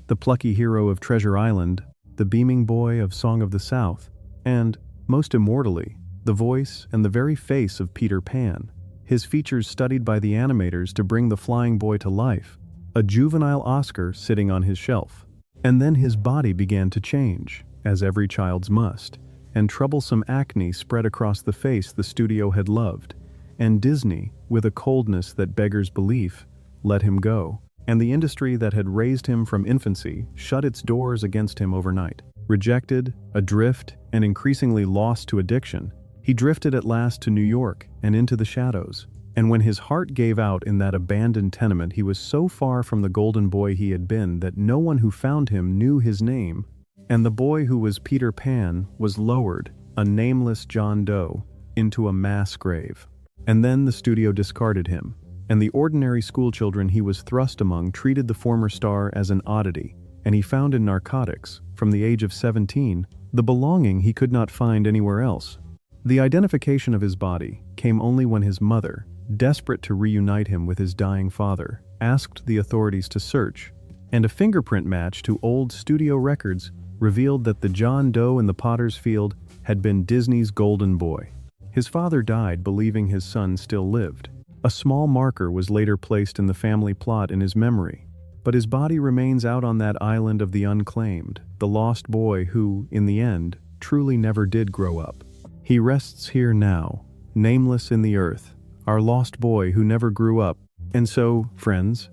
The plucky hero of Treasure Island, the beaming boy of Song of the South, and, most immortally, the voice and the very face of Peter Pan, his features studied by the animators to bring the flying boy to life, a juvenile Oscar sitting on his shelf. And then his body began to change, as every child's must, and troublesome acne spread across the face the studio had loved, and Disney, with a coldness that beggars belief, let him go, and the industry that had raised him from infancy shut its doors against him overnight. Rejected, adrift, and increasingly lost to addiction, he drifted at last to New York and into the shadows. And when his heart gave out in that abandoned tenement, he was so far from the golden boy he had been that no one who found him knew his name, and the boy who was Peter Pan was lowered, a nameless John Doe, into a mass grave. And then the studio discarded him, and the ordinary schoolchildren he was thrust among treated the former star as an oddity, and he found in narcotics, from the age of 17, the belonging he could not find anywhere else. The identification of his body came only when his mother, desperate to reunite him with his dying father, asked the authorities to search, and a fingerprint match to old studio records revealed that the John Doe in the potter's field had been Disney's golden boy. His father died believing his son still lived. A small marker was later placed in the family plot in his memory, but his body remains out on that island of the unclaimed, the lost boy who, in the end, truly never did grow up. He rests here now, nameless in the earth, our lost boy who never grew up. And so, friends,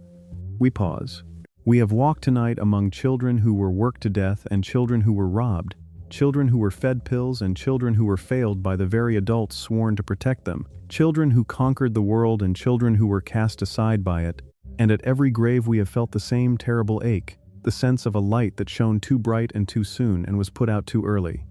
we pause. We have walked tonight among children who were worked to death and children who were robbed, children who were fed pills and children who were failed by the very adults sworn to protect them, children who conquered the world and children who were cast aside by it. And at every grave we have felt the same terrible ache, the sense of a light that shone too bright and too soon and was put out too early.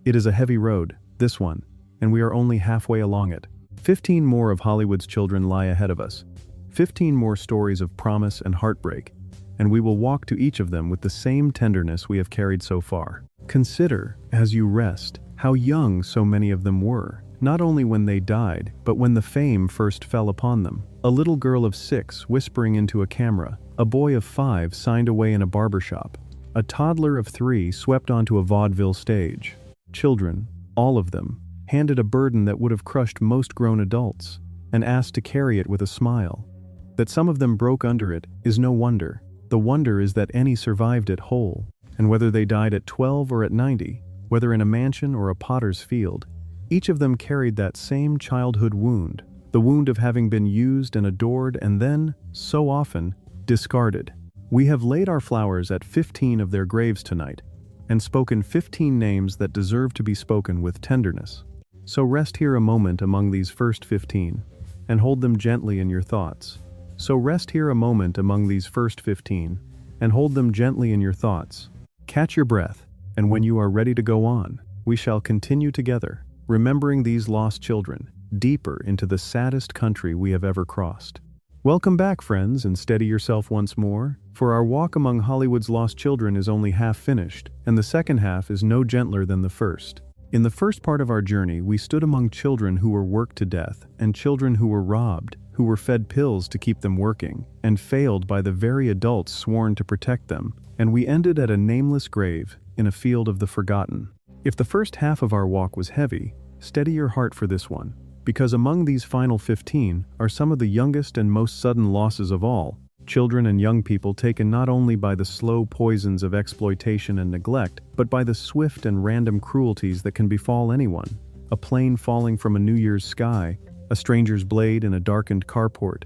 It is a heavy road, this one, and we are only halfway along it. 15 more of Hollywood's children lie ahead of us. 15 more stories of promise and heartbreak, and we will walk to each of them with the same tenderness we have carried so far. Consider, as you rest, how young so many of them were, not only when they died, but when the fame first fell upon them. A little girl of 6 whispering into a camera, a boy of 5 signed away in a barbershop, a toddler of 3 swept onto a vaudeville stage. Children, all of them, handed a burden that would have crushed most grown adults, and asked to carry it with a smile. That some of them broke under it is no wonder. The wonder is that any survived it whole, and whether they died at 12 or at 90, whether in a mansion or a potter's field, each of them carried that same childhood wound, the wound of having been used and adored and then, so often, discarded. We have laid our flowers at 15 of their graves tonight, and spoken 15 names that deserve to be spoken with tenderness. So rest here a moment among these first 15, and hold them gently in your thoughts. So rest here a moment among these first 15, and hold them gently in your thoughts. Catch your breath, and when you are ready to go on, we shall continue together, remembering these lost children, deeper into the saddest country we have ever crossed. Welcome back, friends, and steady yourself once more, for our walk among Hollywood's lost children is only half finished, and the second half is no gentler than the first. In the first part of our journey, we stood among children who were worked to death, and children who were robbed, who were fed pills to keep them working, and failed by the very adults sworn to protect them, and we ended at a nameless grave, in a field of the forgotten. If the first half of our walk was heavy, steady your heart for this one, because among these final 15 are some of the youngest and most sudden losses of all, Children and young people taken not only by the slow poisons of exploitation and neglect, but by the swift and random cruelties that can befall anyone. A plane falling from a New Year's sky, a stranger's blade in a darkened carport,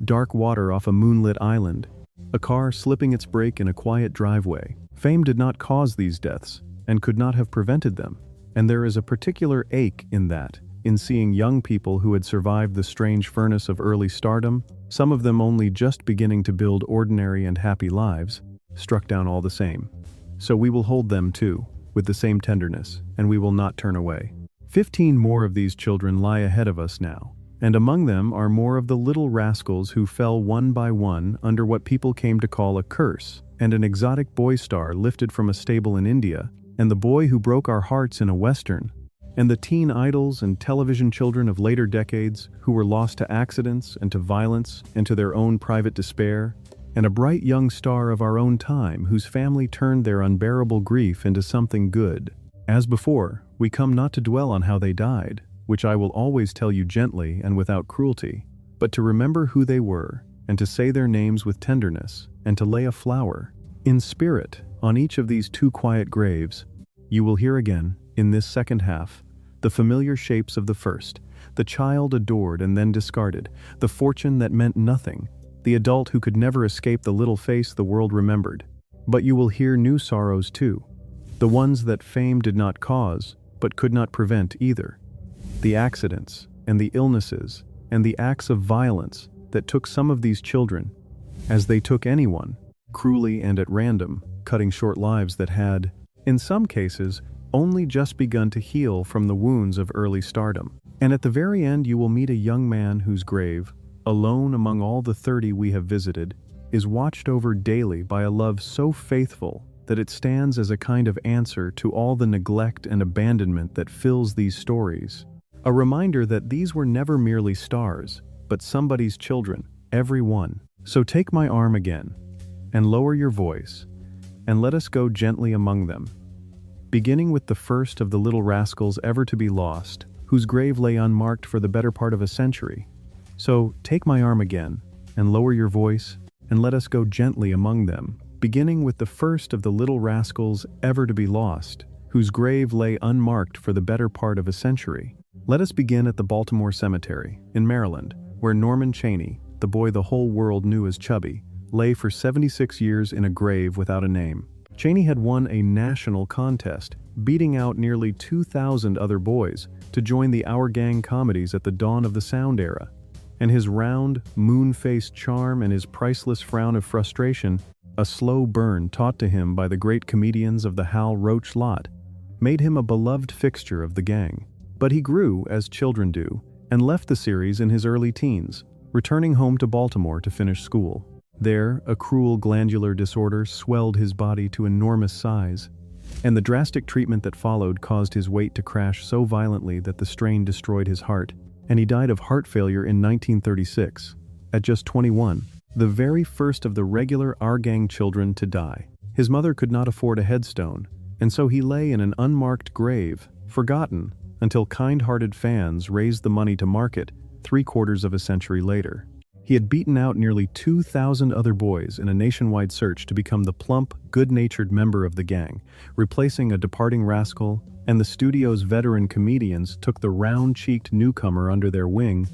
dark water off a moonlit island, a car slipping its brake in a quiet driveway. Fame did not cause these deaths, and could not have prevented them, and there is a particular ache in seeing young people who had survived the strange furnace of early stardom, some of them only just beginning to build ordinary and happy lives, struck down all the same. So we will hold them too, with the same tenderness, and we will not turn away. 15 more of these children lie ahead of us now, and among them are more of the little rascals who fell one by one under what people came to call a curse, and an exotic boy star lifted from a stable in India, and the boy who broke our hearts in a western, and the teen idols and television children of later decades who were lost to accidents and to violence and to their own private despair, and a bright young star of our own time whose family turned their unbearable grief into something good. As before, we come not to dwell on how they died, which I will always tell you gently and without cruelty, but to remember who they were, and to say their names with tenderness, and to lay a flower, in spirit, on each of these 2 quiet graves. You will hear again, in this second half, the familiar shapes of the first, the child adored and then discarded, the fortune that meant nothing, the adult who could never escape the little face the world remembered. But you will hear new sorrows too, the ones that fame did not cause, but could not prevent either. The accidents, and the illnesses, and the acts of violence that took some of these children, as they took anyone, cruelly and at random, cutting short lives that had, in some cases, only just begun to heal from the wounds of early stardom. And at the very end you will meet a young man whose grave, alone among all the 30 we have visited, is watched over daily by a love so faithful that it stands as a kind of answer to all the neglect and abandonment that fills these stories. A reminder that these were never merely stars, but somebody's children, every one. So take my arm again, and lower your voice, and let us go gently among them, beginning with the first of the little rascals ever to be lost, whose grave lay unmarked for the better part of a century. So take my arm again, and lower your voice, and let us go gently among them, beginning with the first of the little rascals ever to be lost, whose grave lay unmarked for the better part of a century. Let us begin at the Baltimore Cemetery, in Maryland, where Norman Chaney, the boy the whole world knew as Chubby, lay for 76 years in a grave without a name. Chaney had won a national contest, beating out nearly 2,000 other boys to join the Our Gang comedies at the dawn of the sound era. And his round, moon-faced charm and his priceless frown of frustration, a slow burn taught to him by the great comedians of the Hal Roach lot, made him a beloved fixture of the gang. But he grew, as children do, and left the series in his early teens, returning home to Baltimore to finish school. There, a cruel glandular disorder swelled his body to enormous size, and the drastic treatment that followed caused his weight to crash so violently that the strain destroyed his heart, and he died of heart failure in 1936, at just 21, the very first of the regular Our Gang children to die. His mother could not afford a headstone, and so he lay in an unmarked grave, forgotten, until kind-hearted fans raised the money to mark it 3/4 of a century later. He had beaten out nearly 2,000 other boys in a nationwide search to become the plump, good-natured member of the gang, replacing a departing rascal, and the studio's veteran comedians took the round-cheeked newcomer under their wing,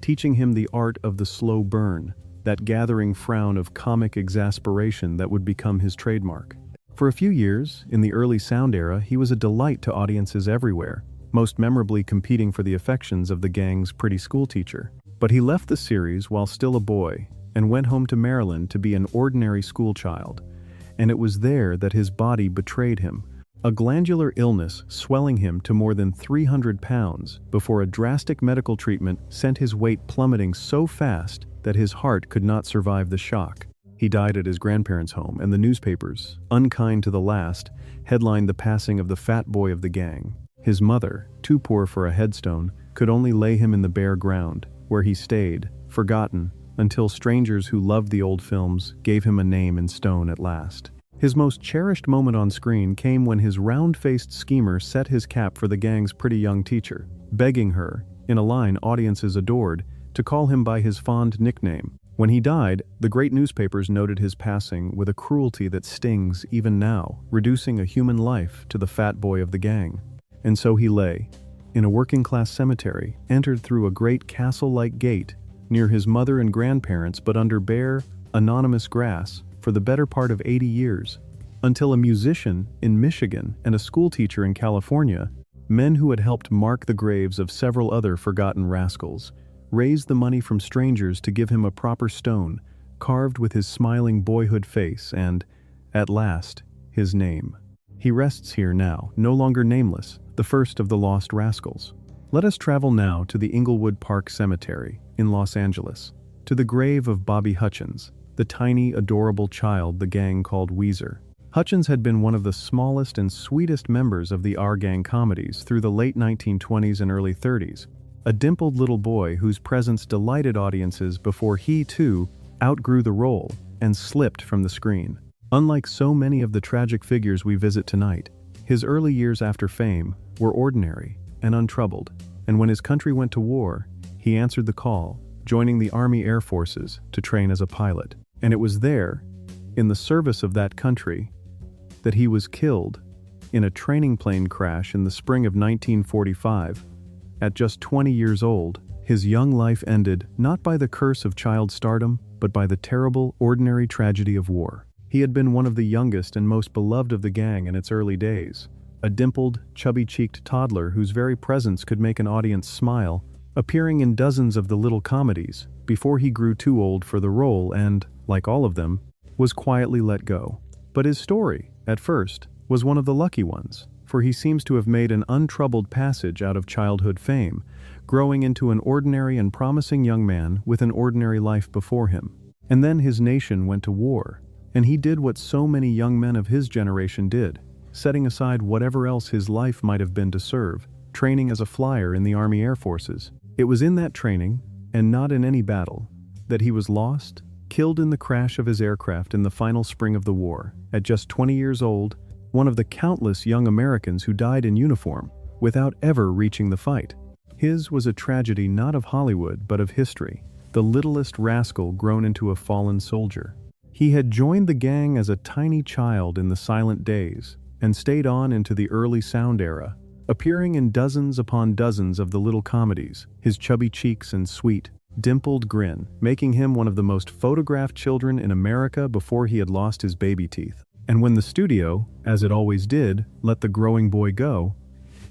teaching him the art of the slow burn, that gathering frown of comic exasperation that would become his trademark. For a few years, in the early sound era, he was a delight to audiences everywhere, most memorably competing for the affections of the gang's pretty schoolteacher. But he left the series while still a boy and went home to Maryland to be an ordinary schoolchild, and it was there that his body betrayed him, a glandular illness swelling him to more than 300 pounds before a drastic medical treatment sent his weight plummeting so fast that his heart could not survive the shock. He died at his grandparents' home, and the newspapers, unkind to the last, headlined the passing of the fat boy of the gang. His mother, too poor for a headstone, could only lay him in the bare ground, where he stayed, forgotten, until strangers who loved the old films gave him a name in stone at last. His most cherished moment on screen came when his round-faced schemer set his cap for the gang's pretty young teacher, begging her, in a line audiences adored, to call him by his fond nickname. When he died, the great newspapers noted his passing with a cruelty that stings even now, reducing a human life to the fat boy of the gang. And so he lay, in a working-class cemetery, entered through a great castle-like gate, near his mother and grandparents but under bare, anonymous grass, for the better part of 80 years, until a musician in Michigan and a schoolteacher in California, men who had helped mark the graves of several other forgotten rascals, raised the money from strangers to give him a proper stone, carved with his smiling boyhood face and, at last, his name. He rests here now, no longer nameless, the first of the lost rascals. Let us travel now to the Inglewood Park Cemetery in Los Angeles, to the grave of Bobby Hutchins, the tiny, adorable child the gang called Weezer. Hutchins had been one of the smallest and sweetest members of the Our Gang comedies through the late 1920s and early 30s, a dimpled little boy whose presence delighted audiences before he, too, outgrew the role and slipped from the screen. Unlike so many of the tragic figures we visit tonight, his early years after fame were ordinary and untroubled, and when his country went to war, he answered the call, joining the Army Air Forces to train as a pilot. And it was there, in the service of that country, that he was killed in a training plane crash in the spring of 1945. At just 20 years old, his young life ended not by the curse of child stardom, but by the terrible, ordinary tragedy of war. He had been one of the youngest and most beloved of the gang in its early days, a dimpled, chubby-cheeked toddler whose very presence could make an audience smile, appearing in dozens of the little comedies before he grew too old for the role and, like all of them, was quietly let go. But his story, at first, was one of the lucky ones, for he seems to have made an untroubled passage out of childhood fame, growing into an ordinary and promising young man with an ordinary life before him. And then his nation went to war, and he did what so many young men of his generation did, setting aside whatever else his life might have been to serve, training as a flyer in the Army Air Forces. It was in that training, and not in any battle, that he was lost, killed in the crash of his aircraft in the final spring of the war, at just 20 years old, one of the countless young Americans who died in uniform, without ever reaching the fight. His was a tragedy not of Hollywood but of history, the littlest rascal grown into a fallen soldier. He had joined the gang as a tiny child in the silent days, and stayed on into the early sound era, appearing in dozens upon dozens of the little comedies, his chubby cheeks and sweet, dimpled grin, making him one of the most photographed children in America before he had lost his baby teeth. And when the studio, as it always did, let the growing boy go,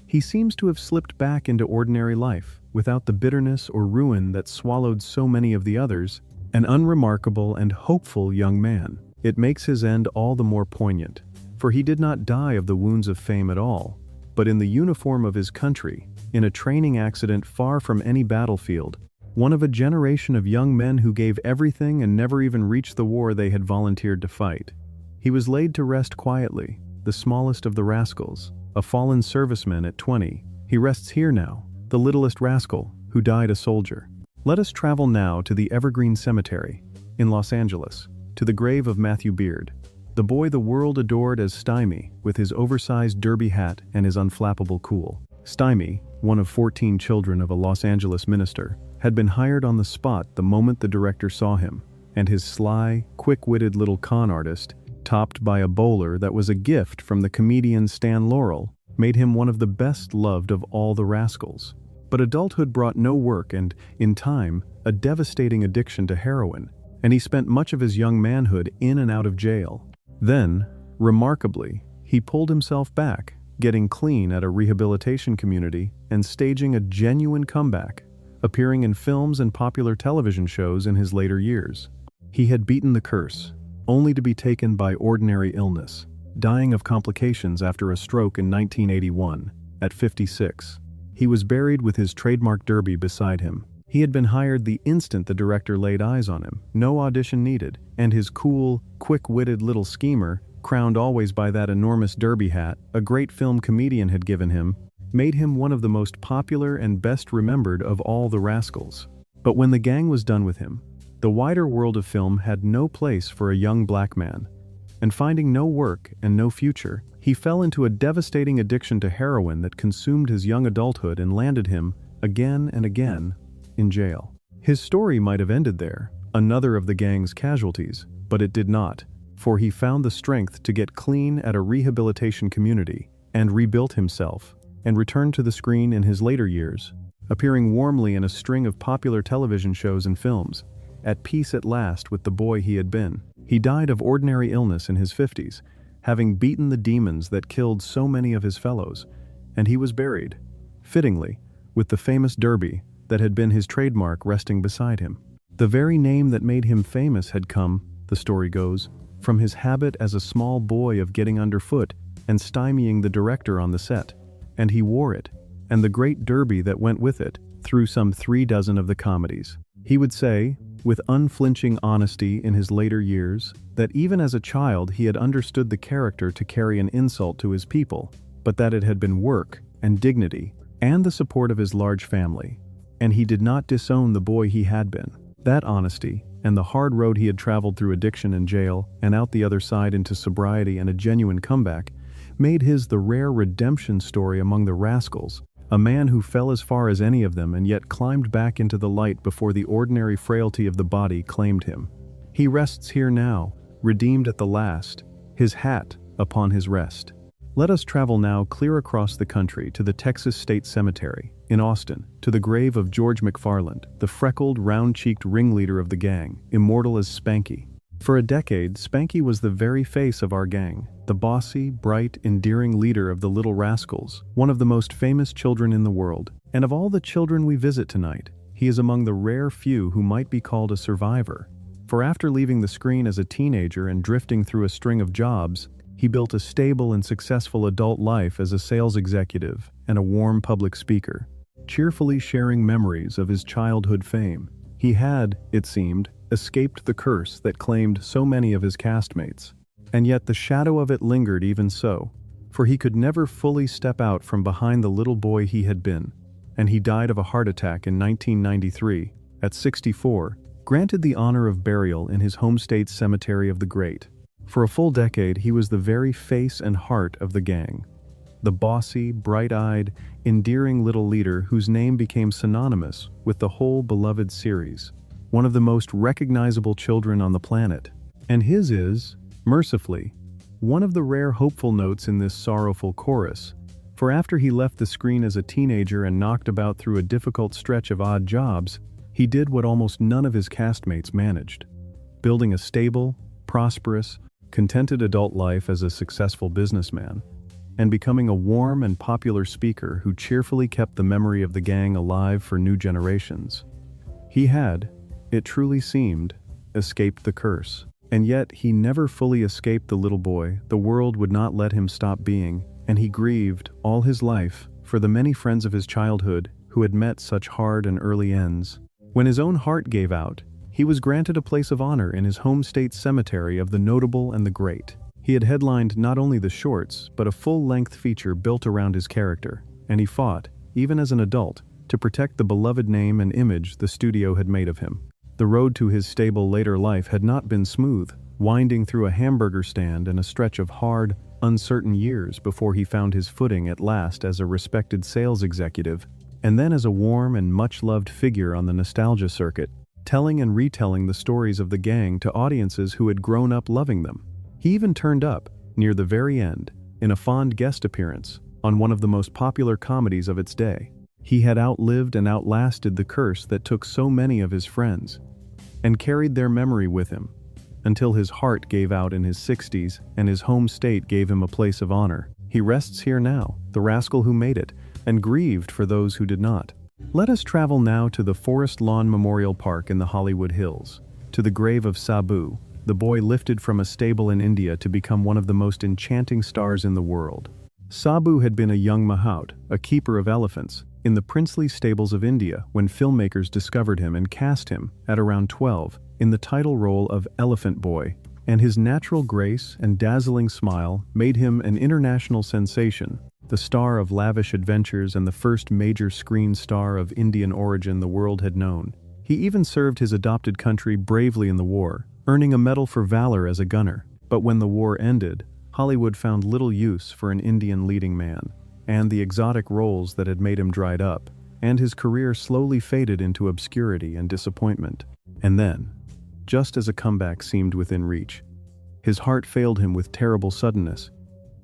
he seems to have slipped back into ordinary life, without the bitterness or ruin that swallowed so many of the others, an unremarkable and hopeful young man. It makes his end all the more poignant, for he did not die of the wounds of fame at all, but in the uniform of his country, in a training accident far from any battlefield, one of a generation of young men who gave everything and never even reached the war they had volunteered to fight. He was laid to rest quietly, the smallest of the rascals, a fallen serviceman at 20. He rests here now, the littlest rascal who died a soldier. Let us travel now to the Evergreen Cemetery in Los Angeles, to the grave of Matthew Beard, the boy the world adored as Stymie, with his oversized derby hat and his unflappable cool. Stymie, one of 14 children of a Los Angeles minister, had been hired on the spot the moment the director saw him, and his sly, quick-witted little con artist, topped by a bowler that was a gift from the comedian Stan Laurel, made him one of the best-loved of all the rascals. But adulthood brought no work and, in time, a devastating addiction to heroin, and he spent much of his young manhood in and out of jail. Then, remarkably, he pulled himself back, getting clean at a rehabilitation community and staging a genuine comeback, appearing in films and popular television shows in his later years. He had beaten the curse, only to be taken by ordinary illness, dying of complications after a stroke in 1981, at 56. He was buried with his trademark derby beside him. He had been hired the instant the director laid eyes on him, no audition needed, and his cool, quick-witted little schemer, crowned always by that enormous derby hat a great film comedian had given him, made him one of the most popular and best remembered of all the rascals. But when the gang was done with him, the wider world of film had no place for a young black man, and finding no work and no future, he fell into a devastating addiction to heroin that consumed his young adulthood and landed him, again and again, in jail. His story might have ended there, another of the gang's casualties, but it did not, for he found the strength to get clean at a rehabilitation community and rebuilt himself, and returned to the screen in his later years, appearing warmly in a string of popular television shows and films, at peace at last with the boy he had been. He died of ordinary illness in his 50s, having beaten the demons that killed so many of his fellows, and he was buried, fittingly, with the famous derby that had been his trademark resting beside him. The very name that made him famous had come, the story goes, from his habit as a small boy of getting underfoot and stymieing the director on the set, and he wore it, and the great derby that went with it, through some 36 of the comedies. He would say, with unflinching honesty in his later years, that even as a child he had understood the character to carry an insult to his people, but that it had been work and dignity and the support of his large family, and he did not disown the boy he had been. That honesty, and the hard road he had traveled through addiction and jail and out the other side into sobriety and a genuine comeback, made his the rare redemption story among the rascals, a man who fell as far as any of them and yet climbed back into the light before the ordinary frailty of the body claimed him. He rests here now, redeemed at the last, his hat upon his rest. Let us travel now clear across the country to the Texas State Cemetery, in Austin, to the grave of George McFarland, the freckled, round-cheeked ringleader of the gang, immortal as Spanky. For a decade, Spanky was the very face of our gang, the bossy, bright, endearing leader of the Little Rascals, one of the most famous children in the world. And of all the children we visit tonight, he is among the rare few who might be called a survivor. For after leaving the screen as a teenager and drifting through a string of jobs, he built a stable and successful adult life as a sales executive and a warm public speaker, cheerfully sharing memories of his childhood fame. He had, it seemed, escaped the curse that claimed so many of his castmates, and yet the shadow of it lingered even so, for he could never fully step out from behind the little boy he had been, and he died of a heart attack in 1993, at 64, granted the honor of burial in his home state cemetery of the Great. For a full decade, he was the very face and heart of the gang, the bossy, bright-eyed, endearing little leader whose name became synonymous with the whole beloved series, one of the most recognizable children on the planet. And his is, mercifully, one of the rare hopeful notes in this sorrowful chorus, for after he left the screen as a teenager and knocked about through a difficult stretch of odd jobs, he did what almost none of his castmates managed, building a stable, prosperous, contented adult life as a successful businessman, and becoming a warm and popular speaker who cheerfully kept the memory of the gang alive for new generations. He had, it truly seemed, escaped the curse. And yet he never fully escaped the little boy the world would not let him stop being, and he grieved all his life for the many friends of his childhood who had met such hard and early ends. When his own heart gave out, he was granted a place of honor in his home state cemetery of the notable and the great. He had headlined not only the shorts, but a full-length feature built around his character, and he fought, even as an adult, to protect the beloved name and image the studio had made of him. The road to his stable later life had not been smooth, winding through a hamburger stand and a stretch of hard, uncertain years before he found his footing at last as a respected sales executive, and then as a warm and much-loved figure on the nostalgia circuit, telling and retelling the stories of the gang to audiences who had grown up loving them. He even turned up, near the very end, in a fond guest appearance on one of the most popular comedies of its day. He had outlived and outlasted the curse that took so many of his friends, and carried their memory with him, until his heart gave out in his 60s and his home state gave him a place of honor. He rests here now, the rascal who made it, and grieved for those who did not. Let us travel now to the Forest Lawn Memorial Park in the Hollywood Hills, to the grave of Sabu, the boy lifted from a stable in India to become one of the most enchanting stars in the world. Sabu had been a young mahout, a keeper of elephants, in the princely stables of India when filmmakers discovered him and cast him, at around 12, in the title role of Elephant Boy, and his natural grace and dazzling smile made him an international sensation, the star of lavish adventures and the first major screen star of Indian origin the world had known. He even served his adopted country bravely in the war, earning a medal for valor as a gunner. But when the war ended, Hollywood found little use for an Indian leading man, and the exotic roles that had made him dried up, and his career slowly faded into obscurity and disappointment. And then, just as a comeback seemed within reach. His heart failed him with terrible suddenness,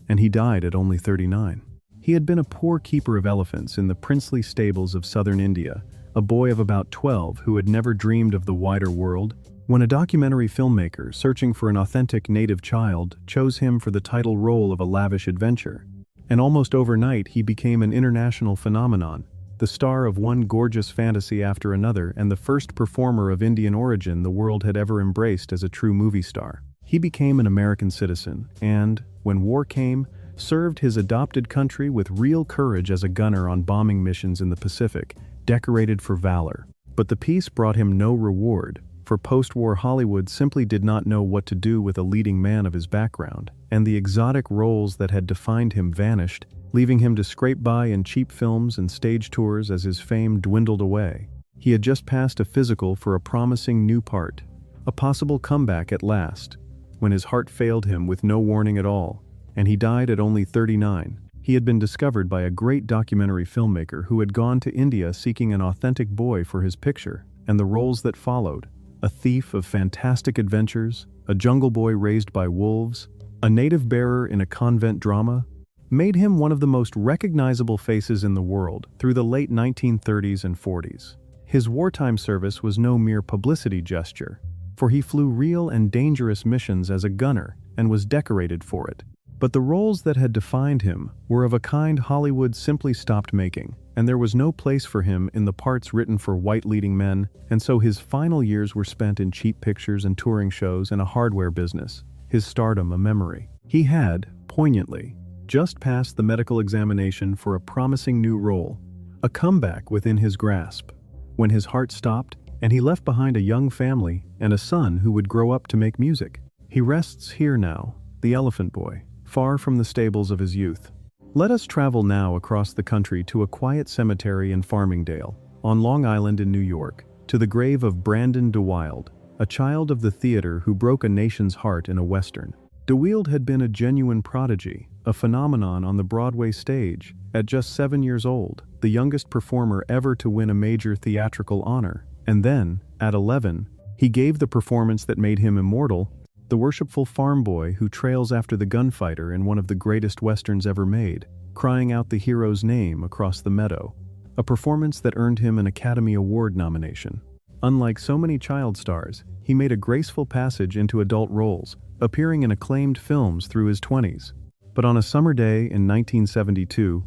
and he died at only 39. He had been a poor keeper of elephants in the princely stables of southern India, a boy of about 12 who had never dreamed of the wider world, when a documentary filmmaker searching for an authentic native child chose him for the title role of a lavish adventure. And almost overnight he became an international phenomenon, the star of one gorgeous fantasy after another and the first performer of Indian origin the world had ever embraced as a true movie star. He became an American citizen and, when war came, served his adopted country with real courage as a gunner on bombing missions in the Pacific, decorated for valor. But the peace brought him no reward, for post-war Hollywood simply did not know what to do with a leading man of his background, and the exotic roles that had defined him vanished, leaving him to scrape by in cheap films and stage tours as his fame dwindled away. He had just passed a physical for a promising new part, a possible comeback at last, when his heart failed him with no warning at all, and he died at only 39. He had been discovered by a great documentary filmmaker who had gone to India seeking an authentic boy for his picture, and the roles that followed: a thief of fantastic adventures, a jungle boy raised by wolves, a native bearer in a convent drama, made him one of the most recognizable faces in the world through the late 1930s and 40s. His wartime service was no mere publicity gesture, for he flew real and dangerous missions as a gunner and was decorated for it. But the roles that had defined him were of a kind Hollywood simply stopped making, and there was no place for him in the parts written for white leading men, and so his final years were spent in cheap pictures and touring shows and a hardware business, his stardom a memory. He had, poignantly, just passed the medical examination for a promising new role, a comeback within his grasp, when his heart stopped and he left behind a young family and a son who would grow up to make music. He rests here now, the Elephant Boy, far from the stables of his youth. Let us travel now across the country to a quiet cemetery in Farmingdale, on Long Island in New York, to the grave of Brandon DeWilde, a child of the theater who broke a nation's heart in a Western. DeWilde had been a genuine prodigy, a phenomenon on the Broadway stage. At just 7 years old, the youngest performer ever to win a major theatrical honor, and then, at 11, he gave the performance that made him immortal, the worshipful farm boy who trails after the gunfighter in one of the greatest westerns ever made, crying out the hero's name across the meadow, a performance that earned him an Academy Award nomination. Unlike so many child stars, he made a graceful passage into adult roles, appearing in acclaimed films through his 20s. But on a summer day in 1972,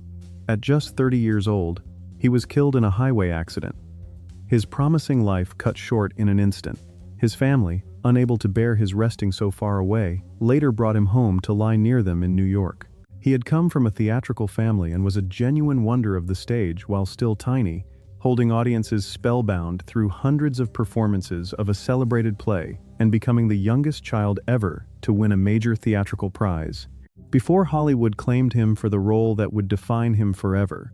at just 30 years old, he was killed in a highway accident. His promising life cut short in an instant. His family, unable to bear his resting so far away, later brought him home to lie near them in New York. He had come from a theatrical family and was a genuine wonder of the stage while still tiny, holding audiences spellbound through hundreds of performances of a celebrated play and becoming the youngest child ever to win a major theatrical prize. Before Hollywood claimed him for the role that would define him forever,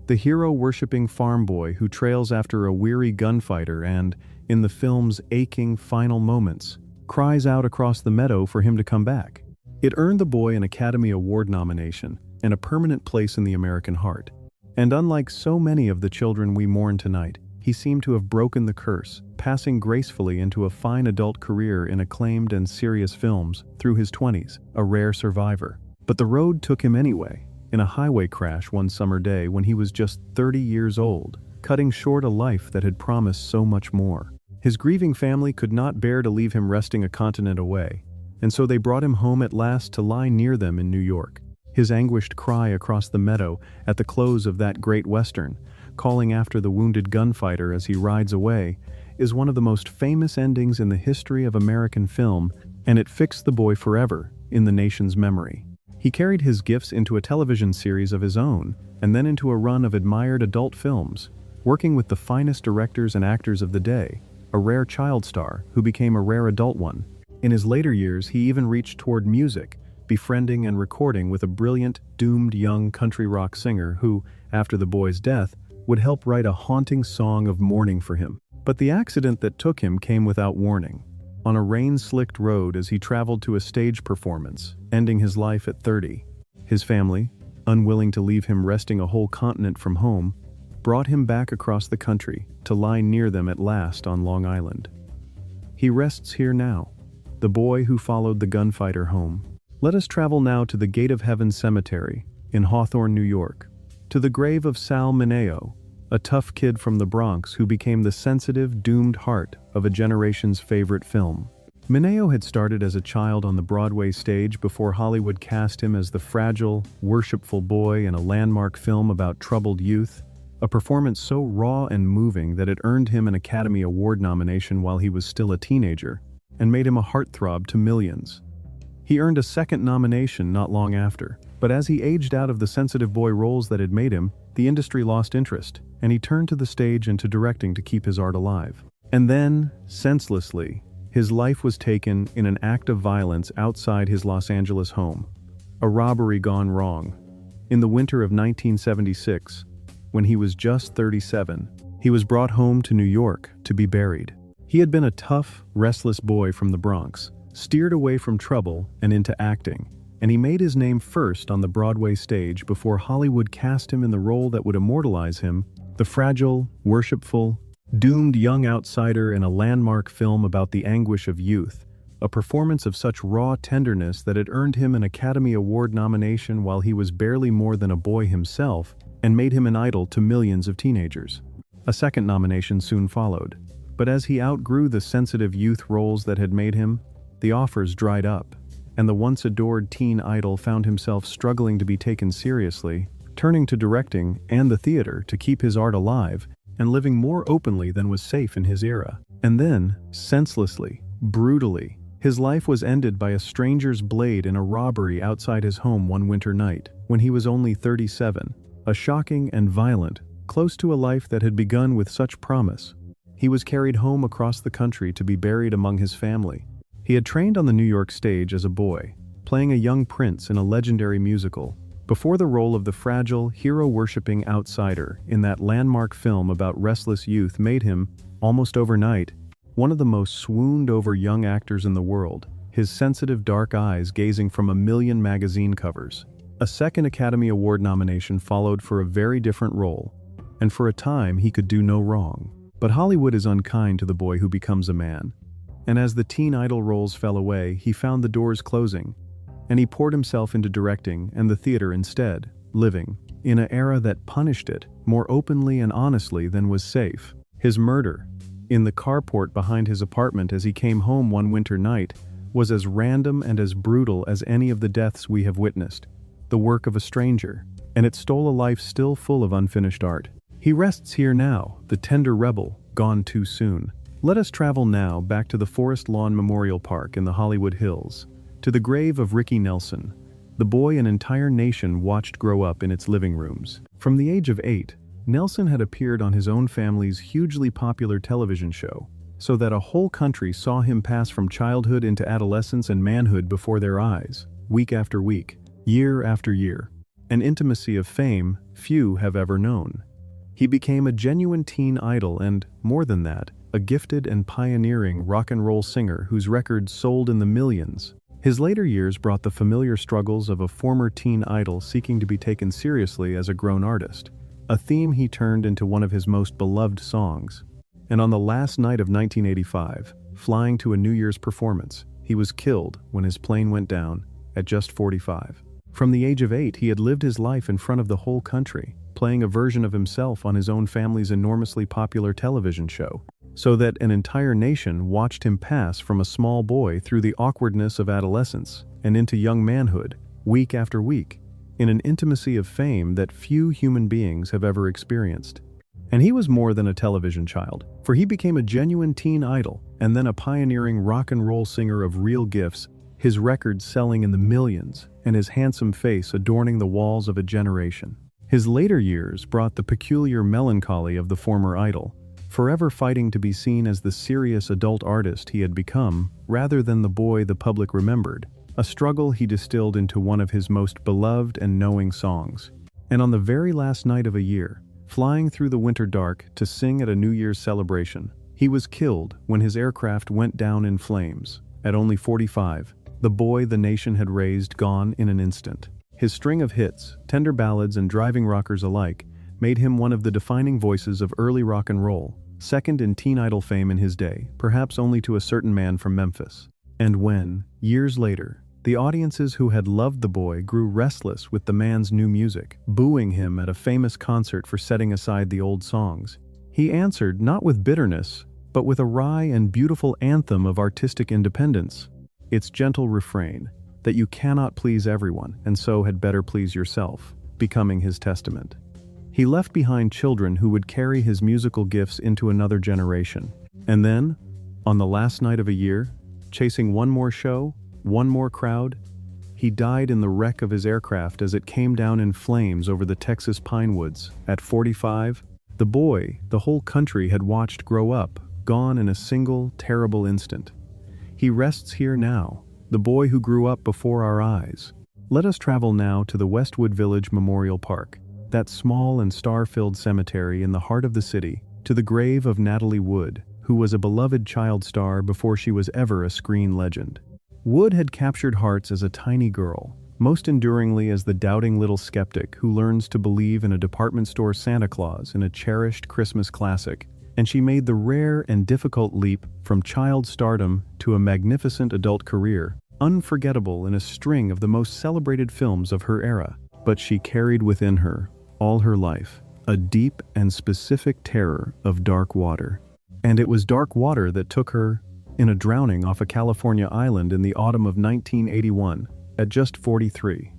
the hero-worshipping farm boy who trails after a weary gunfighter and, in the film's aching final moments, cries out across the meadow for him to come back. It earned the boy an Academy Award nomination and a permanent place in the American heart. And unlike so many of the children we mourn tonight, he seemed to have broken the curse, passing gracefully into a fine adult career in acclaimed and serious films through his 20s, a rare survivor. But the road took him anyway, in a highway crash one summer day when he was just 30 years old, cutting short a life that had promised so much more. His grieving family could not bear to leave him resting a continent away, and so they brought him home at last to lie near them in New York. His anguished cry across the meadow at the close of that great Western, calling after the wounded gunfighter as he rides away, is one of the most famous endings in the history of American film, and it fixed the boy forever in the nation's memory. He carried his gifts into a television series of his own, and then into a run of admired adult films, working with the finest directors and actors of the day, a rare child star who became a rare adult one. In his later years, he even reached toward music, befriending and recording with a brilliant, doomed young country rock singer who, after the boy's death, would help write a haunting song of mourning for him. But the accident that took him came without warning. On a rain-slicked road as he traveled to a stage performance, ending his life at 30. His family, unwilling to leave him resting a whole continent from home, brought him back across the country to lie near them at last on Long Island. He rests here now, the boy who followed the gunfighter home. Let us travel now to the Gate of Heaven Cemetery in Hawthorne, New York, to the grave of Sal Mineo, a tough kid from the Bronx who became the sensitive, doomed heart of a generation's favorite film. Mineo had started as a child on the Broadway stage before Hollywood cast him as the fragile, worshipful boy in a landmark film about troubled youth, a performance so raw and moving that it earned him an Academy Award nomination while he was still a teenager, and made him a heartthrob to millions. He earned a second nomination not long after, but as he aged out of the sensitive boy roles that had made him, the industry lost interest, and he turned to the stage and to directing to keep his art alive. And then, senselessly, his life was taken in an act of violence outside his Los Angeles home. A robbery gone wrong. In the winter of 1976, when he was just 37, he was brought home to New York to be buried. He had been a tough, restless boy from the Bronx, steered away from trouble and into acting, and he made his name first on the Broadway stage before Hollywood cast him in the role that would immortalize him, the fragile, worshipful, doomed young outsider in a landmark film about the anguish of youth, a performance of such raw tenderness that it earned him an Academy Award nomination while he was barely more than a boy himself and made him an idol to millions of teenagers. A second nomination soon followed, but as he outgrew the sensitive youth roles that had made him, the offers dried up, and the once adored teen idol found himself struggling to be taken seriously, turning to directing and the theater to keep his art alive and living more openly than was safe in his era. And then, senselessly, brutally, his life was ended by a stranger's blade in a robbery outside his home one winter night, when he was only 37, a shocking and violent, close to a life that had begun with such promise. He was carried home across the country to be buried among his family. He had trained on the New York stage as a boy, playing a young prince in a legendary musical, before the role of the fragile, hero-worshipping outsider in that landmark film about restless youth made him, almost overnight, one of the most swooned-over young actors in the world, his sensitive dark eyes gazing from a million magazine covers. A second Academy Award nomination followed for a very different role, and for a time he could do no wrong. But Hollywood is unkind to the boy who becomes a man, and as the teen idol roles fell away, he found the doors closing, and he poured himself into directing and the theater instead, living in an era that punished it more openly and honestly than was safe. His murder, in the carport behind his apartment as he came home one winter night, was as random and as brutal as any of the deaths we have witnessed, the work of a stranger, and it stole a life still full of unfinished art. He rests here now, the tender rebel, gone too soon. Let us travel now back to the Forest Lawn Memorial Park in the Hollywood Hills, to the grave of Ricky Nelson, the boy an entire nation watched grow up in its living rooms. From the age of 8, Nelson had appeared on his own family's hugely popular television show, so that a whole country saw him pass from childhood into adolescence and manhood before their eyes, week after week, year after year. An intimacy of fame few have ever known. He became a genuine teen idol and, more than that, a gifted and pioneering rock and roll singer whose records sold in the millions. His later years brought the familiar struggles of a former teen idol seeking to be taken seriously as a grown artist, a theme he turned into one of his most beloved songs. And on the last night of 1985, flying to a New Year's performance, he was killed when his plane went down at just 45. From the age of 8, he had lived his life in front of the whole country, playing a version of himself on his own family's enormously popular television show, so that an entire nation watched him pass from a small boy through the awkwardness of adolescence and into young manhood, week after week, in an intimacy of fame that few human beings have ever experienced. And he was more than a television child, for he became a genuine teen idol and then a pioneering rock and roll singer of real gifts, his records selling in the millions and his handsome face adorning the walls of a generation. His later years brought the peculiar melancholy of the former idol, forever fighting to be seen as the serious adult artist he had become, rather than the boy the public remembered, a struggle he distilled into one of his most beloved and knowing songs. And on the very last night of a year, flying through the winter dark to sing at a New Year's celebration, he was killed when his aircraft went down in flames. At only 45, the boy the nation had raised gone in an instant. His string of hits, tender ballads and driving rockers alike, made him one of the defining voices of early rock and roll, second in teen idol fame in his day, perhaps only to a certain man from Memphis. And when, years later, the audiences who had loved the boy grew restless with the man's new music, booing him at a famous concert for setting aside the old songs, he answered not with bitterness, but with a wry and beautiful anthem of artistic independence. Its gentle refrain, that you cannot please everyone and so had better please yourself, becoming his testament. He left behind children who would carry his musical gifts into another generation. And then, on the last night of a year, chasing one more show, one more crowd, he died in the wreck of his aircraft as it came down in flames over the Texas pine woods. At 45, the boy the whole country had watched grow up, gone in a single, terrible instant. He rests here now, the boy who grew up before our eyes. Let us travel now to the Westwood Village Memorial Park, that small and star-filled cemetery in the heart of the city, to the grave of Natalie Wood, who was a beloved child star before she was ever a screen legend. Wood had captured hearts as a tiny girl, most enduringly as the doubting little skeptic who learns to believe in a department store Santa Claus in a cherished Christmas classic, and she made the rare and difficult leap from child stardom to a magnificent adult career, unforgettable in a string of the most celebrated films of her era. But she carried within her, all her life, a deep and specific terror of dark water. And it was dark water that took her in a drowning off a California island in the autumn of 1981, at just 43,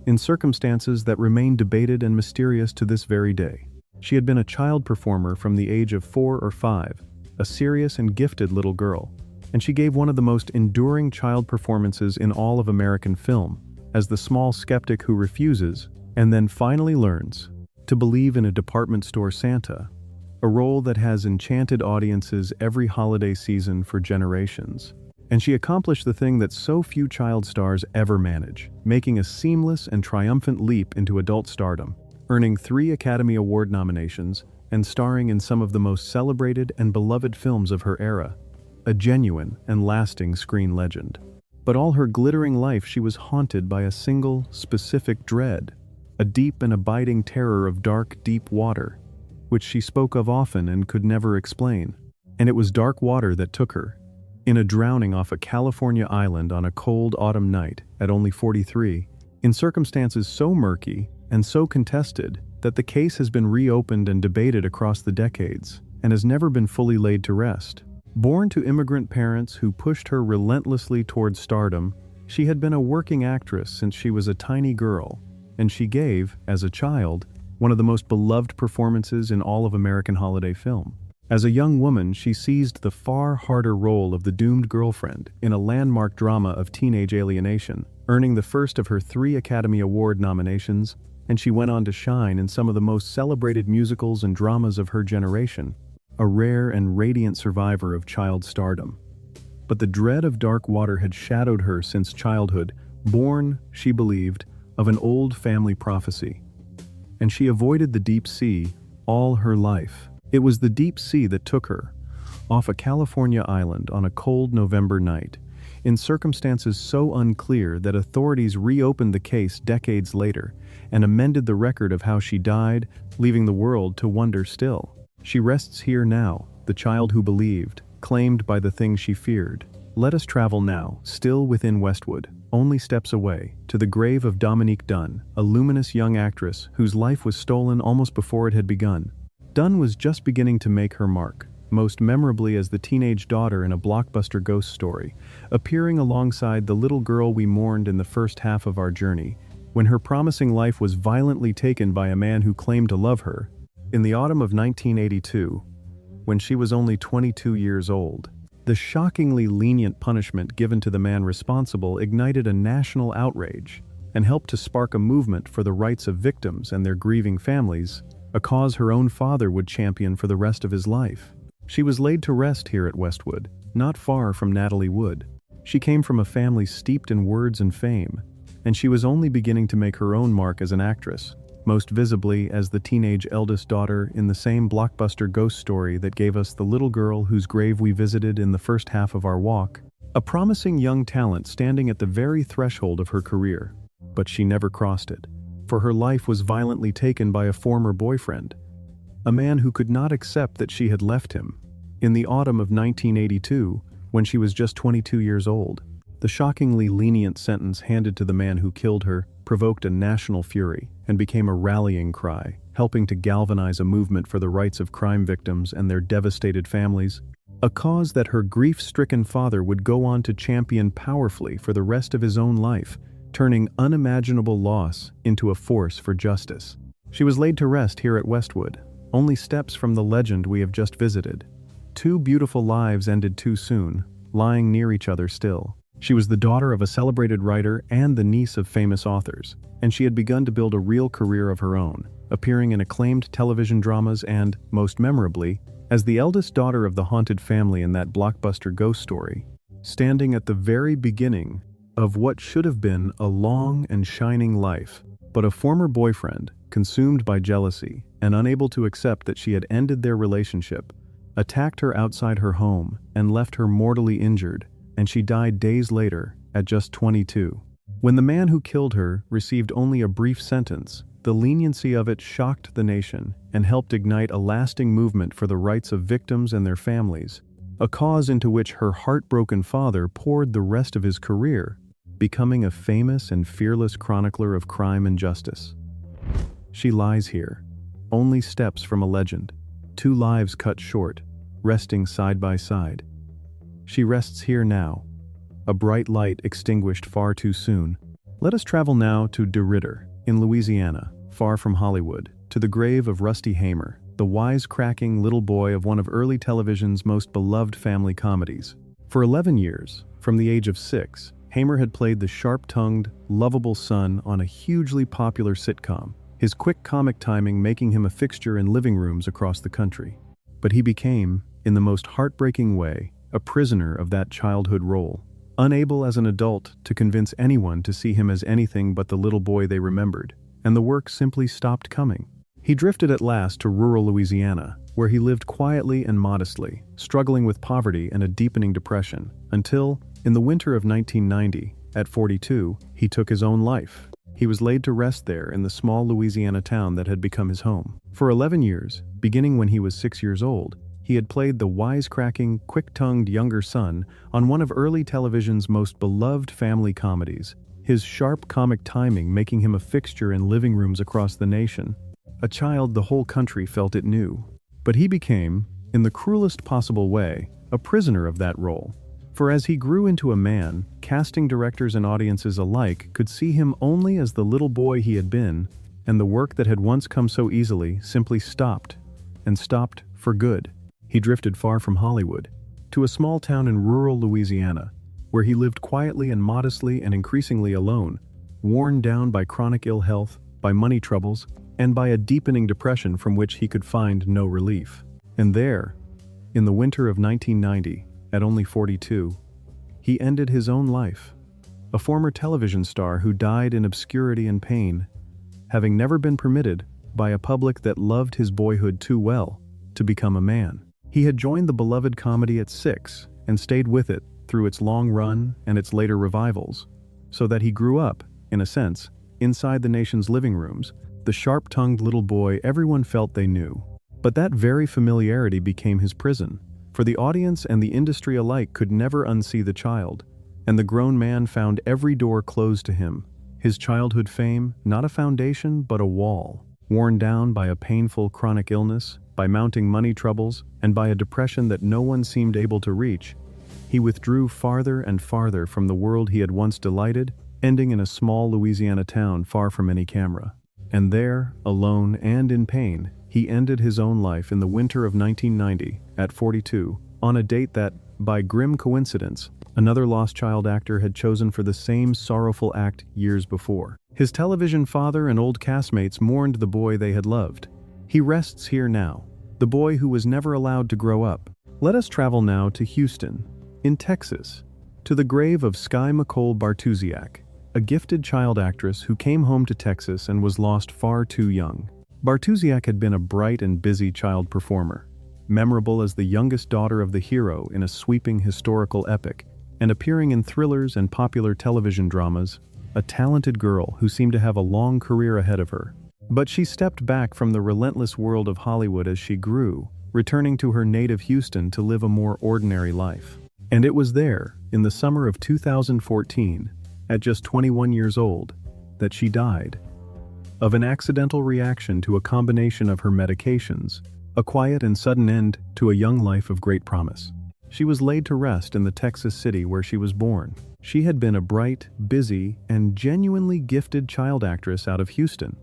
in circumstances that remain debated and mysterious to this very day. She had been a child performer from the age of 4 or 5, a serious and gifted little girl, and she gave one of the most enduring child performances in all of American film, as the small skeptic who refuses, and then finally learns, to believe in a department store Santa, a role that has enchanted audiences every holiday season for generations. And she accomplished the thing that so few child stars ever manage, making a seamless and triumphant leap into adult stardom, earning 3 Academy Award nominations and starring in some of the most celebrated and beloved films of her era, a genuine and lasting screen legend. But all her glittering life she was haunted by a single, specific dread, a deep and abiding terror of dark, deep water, which she spoke of often and could never explain. And it was dark water that took her, in a drowning off a California island on a cold autumn night at only 43, in circumstances so murky and so contested that the case has been reopened and debated across the decades and has never been fully laid to rest. Born to immigrant parents who pushed her relentlessly towards stardom, she had been a working actress since she was a tiny girl, and she gave, as a child, one of the most beloved performances in all of American holiday film. As a young woman, she seized the far harder role of the doomed girlfriend in a landmark drama of teenage alienation, earning the first of her 3 Academy Award nominations, and she went on to shine in some of the most celebrated musicals and dramas of her generation, a rare and radiant survivor of child stardom. But the dread of dark water had shadowed her since childhood, born, she believed, of an old family prophecy. And she avoided the deep sea all her life. It was the deep sea that took her, off a California island on a cold November night, in circumstances so unclear that authorities reopened the case decades later and amended the record of how she died, leaving the world to wonder still. She rests here now, the child who believed, claimed by the thing she feared. Let us travel now, still within Westwood, only steps away, to the grave of Dominique Dunne, a luminous young actress whose life was stolen almost before it had begun. Dunne was just beginning to make her mark, most memorably as the teenage daughter in a blockbuster ghost story, appearing alongside the little girl we mourned in the first half of our journey, when her promising life was violently taken by a man who claimed to love her. In the autumn of 1982, when she was only 22 years old, the shockingly lenient punishment given to the man responsible ignited a national outrage and helped to spark a movement for the rights of victims and their grieving families, a cause her own father would champion for the rest of his life. She was laid to rest here at Westwood, not far from Natalie Wood. She came from a family steeped in words and fame, and she was only beginning to make her own mark as an actress, most visibly as the teenage eldest daughter in the same blockbuster ghost story that gave us the little girl whose grave we visited in the first half of our walk, a promising young talent standing at the very threshold of her career. But she never crossed it, for her life was violently taken by a former boyfriend, a man who could not accept that she had left him. In the autumn of 1982, when she was just 22 years old, the shockingly lenient sentence handed to the man who killed her provoked a national fury and became a rallying cry, helping to galvanize a movement for the rights of crime victims and their devastated families, a cause that her grief-stricken father would go on to champion powerfully for the rest of his own life, turning unimaginable loss into a force for justice. She was laid to rest here at Westwood, only steps from the legend we have just visited. Two beautiful lives ended too soon, lying near each other still. She was the daughter of a celebrated writer and the niece of famous authors, and she had begun to build a real career of her own, appearing in acclaimed television dramas and, most memorably, as the eldest daughter of the haunted family in that blockbuster ghost story, standing at the very beginning of what should have been a long and shining life. But a former boyfriend, consumed by jealousy and unable to accept that she had ended their relationship, attacked her outside her home and left her mortally injured, and she died days later at just 22. When the man who killed her received only a brief sentence, the leniency of it shocked the nation and helped ignite a lasting movement for the rights of victims and their families, a cause into which her heartbroken father poured the rest of his career, becoming a famous and fearless chronicler of crime and justice. She lies here, only steps from a legend, two lives cut short, resting side by side. She rests here now, a bright light extinguished far too soon. Let us travel now to DeRidder, in Louisiana, far from Hollywood, to the grave of Rusty Hamer, the wisecracking little boy of one of early television's most beloved family comedies. For 11 years, from the age of 6, Hamer had played the sharp-tongued, lovable son on a hugely popular sitcom, his quick comic timing making him a fixture in living rooms across the country. But he became, in the most heartbreaking way, a prisoner of that childhood role, unable as an adult to convince anyone to see him as anything but the little boy they remembered, and the work simply stopped coming. He drifted at last to rural Louisiana, where he lived quietly and modestly, struggling with poverty and a deepening depression, until, in the winter of 1990, at 42, he took his own life. He was laid to rest there in the small Louisiana town that had become his home. For 11 years, beginning when he was 6 years old, he had played the wisecracking, quick-tongued younger son on one of early television's most beloved family comedies, his sharp comic timing making him a fixture in living rooms across the nation. A child the whole country felt it knew. But he became, in the cruelest possible way, a prisoner of that role. For as he grew into a man, casting directors and audiences alike could see him only as the little boy he had been, and the work that had once come so easily simply stopped, and stopped for good. He drifted far from Hollywood, to a small town in rural Louisiana, where he lived quietly and modestly and increasingly alone, worn down by chronic ill health, by money troubles, and by a deepening depression from which he could find no relief. And there, in the winter of 1990, at only 42, he ended his own life, a former television star who died in obscurity and pain, having never been permitted, by a public that loved his boyhood too well, to become a man. He had joined the beloved comedy at 6 and stayed with it through its long run and its later revivals, so that he grew up, in a sense, inside the nation's living rooms, the sharp-tongued little boy everyone felt they knew. But that very familiarity became his prison, for the audience and the industry alike could never unsee the child, and the grown man found every door closed to him, his childhood fame not a foundation but a wall, worn down by a painful chronic illness, by mounting money troubles, and by a depression that no one seemed able to reach. He withdrew farther and farther from the world he had once delighted, ending in a small Louisiana town far from any camera. And there, alone and in pain, he ended his own life in the winter of 1990, at 42, on a date that, by grim coincidence, another lost child actor had chosen for the same sorrowful act years before. His television father and old castmates mourned the boy they had loved. He rests here now, the boy who was never allowed to grow up. Let us travel now to Houston, in Texas, to the grave of Sky McCole Bartusiak, a gifted child actress who came home to Texas and was lost far too young. Bartusiak had been a bright and busy child performer, memorable as the youngest daughter of the hero in a sweeping historical epic, and appearing in thrillers and popular television dramas, a talented girl who seemed to have a long career ahead of her. But she stepped back from the relentless world of Hollywood as she grew, returning to her native Houston to live a more ordinary life. And it was there, in the summer of 2014, at just 21 years old, that she died. Of an accidental reaction to a combination of her medications, a quiet and sudden end to a young life of great promise. She was laid to rest in the Texas city where she was born. She had been a bright, busy, and genuinely gifted child actress out of Houston,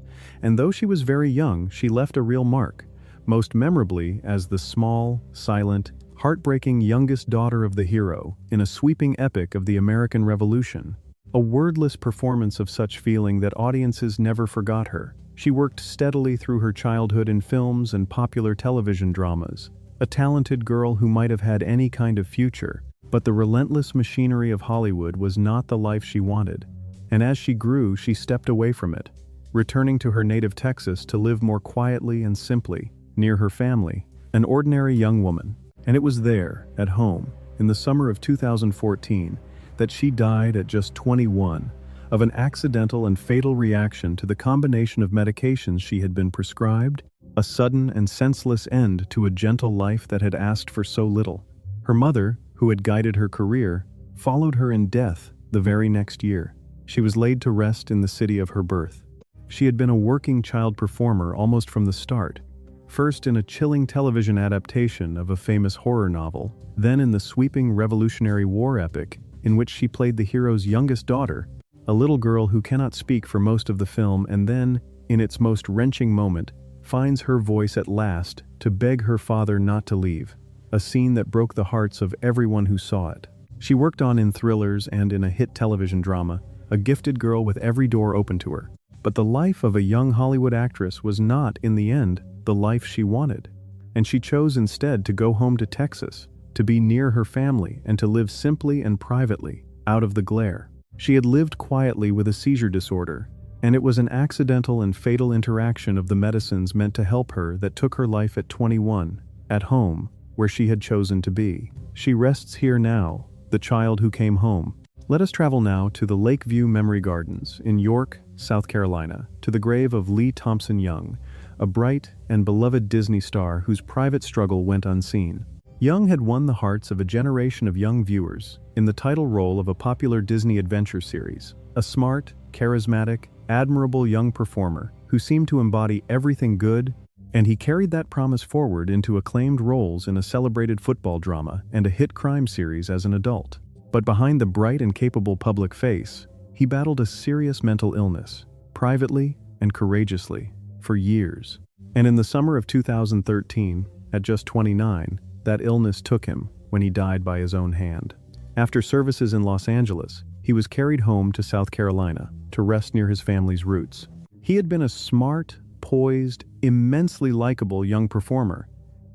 and though she was very young, she left a real mark, most memorably as the small, silent, heartbreaking youngest daughter of the hero in a sweeping epic of the American Revolution. A wordless performance of such feeling that audiences never forgot her. She worked steadily through her childhood in films and popular television dramas, a talented girl who might have had any kind of future, but the relentless machinery of Hollywood was not the life she wanted, and as she grew, she stepped away from it, returning to her native Texas to live more quietly and simply, near her family, an ordinary young woman. And it was there, at home, in the summer of 2014, that she died at just 21, of an accidental and fatal reaction to the combination of medications she had been prescribed, a sudden and senseless end to a gentle life that had asked for so little. Her mother, who had guided her career, followed her in death the very next year. She was laid to rest in the city of her birth. She had been a working child performer almost from the start, first in a chilling television adaptation of a famous horror novel, then in the sweeping Revolutionary War epic in which she played the hero's youngest daughter, a little girl who cannot speak for most of the film and then, in its most wrenching moment, finds her voice at last to beg her father not to leave, a scene that broke the hearts of everyone who saw it. She worked on in thrillers and in a hit television drama, a gifted girl with every door open to her. But the life of a young Hollywood actress was not, in the end, the life she wanted, and she chose instead to go home to Texas, to be near her family and to live simply and privately, out of the glare. She had lived quietly with a seizure disorder, and it was an accidental and fatal interaction of the medicines meant to help her that took her life at 21, at home, where she had chosen to be. She rests here now, the child who came home. Let us travel now to the Lakeview Memory Gardens in York, South Carolina, to the grave of Lee Thompson Young, a bright and beloved Disney star whose private struggle went unseen. Young had won the hearts of a generation of young viewers in the title role of a popular Disney adventure series, a smart, charismatic, admirable young performer who seemed to embody everything good, and he carried that promise forward into acclaimed roles in a celebrated football drama and a hit crime series as an adult. But behind the bright and capable public face, he battled a serious mental illness, privately and courageously, for years. And in the summer of 2013, at just 29, that illness took him when he died by his own hand. After services in Los Angeles, he was carried home to South Carolina to rest near his family's roots. He had been a smart, poised, immensely likable young performer,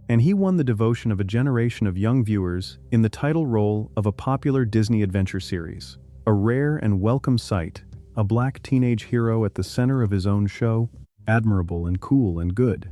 and he won the devotion of a generation of young viewers in the title role of a popular Disney adventure series. A rare and welcome sight, a black teenage hero at the center of his own show, admirable and cool and good.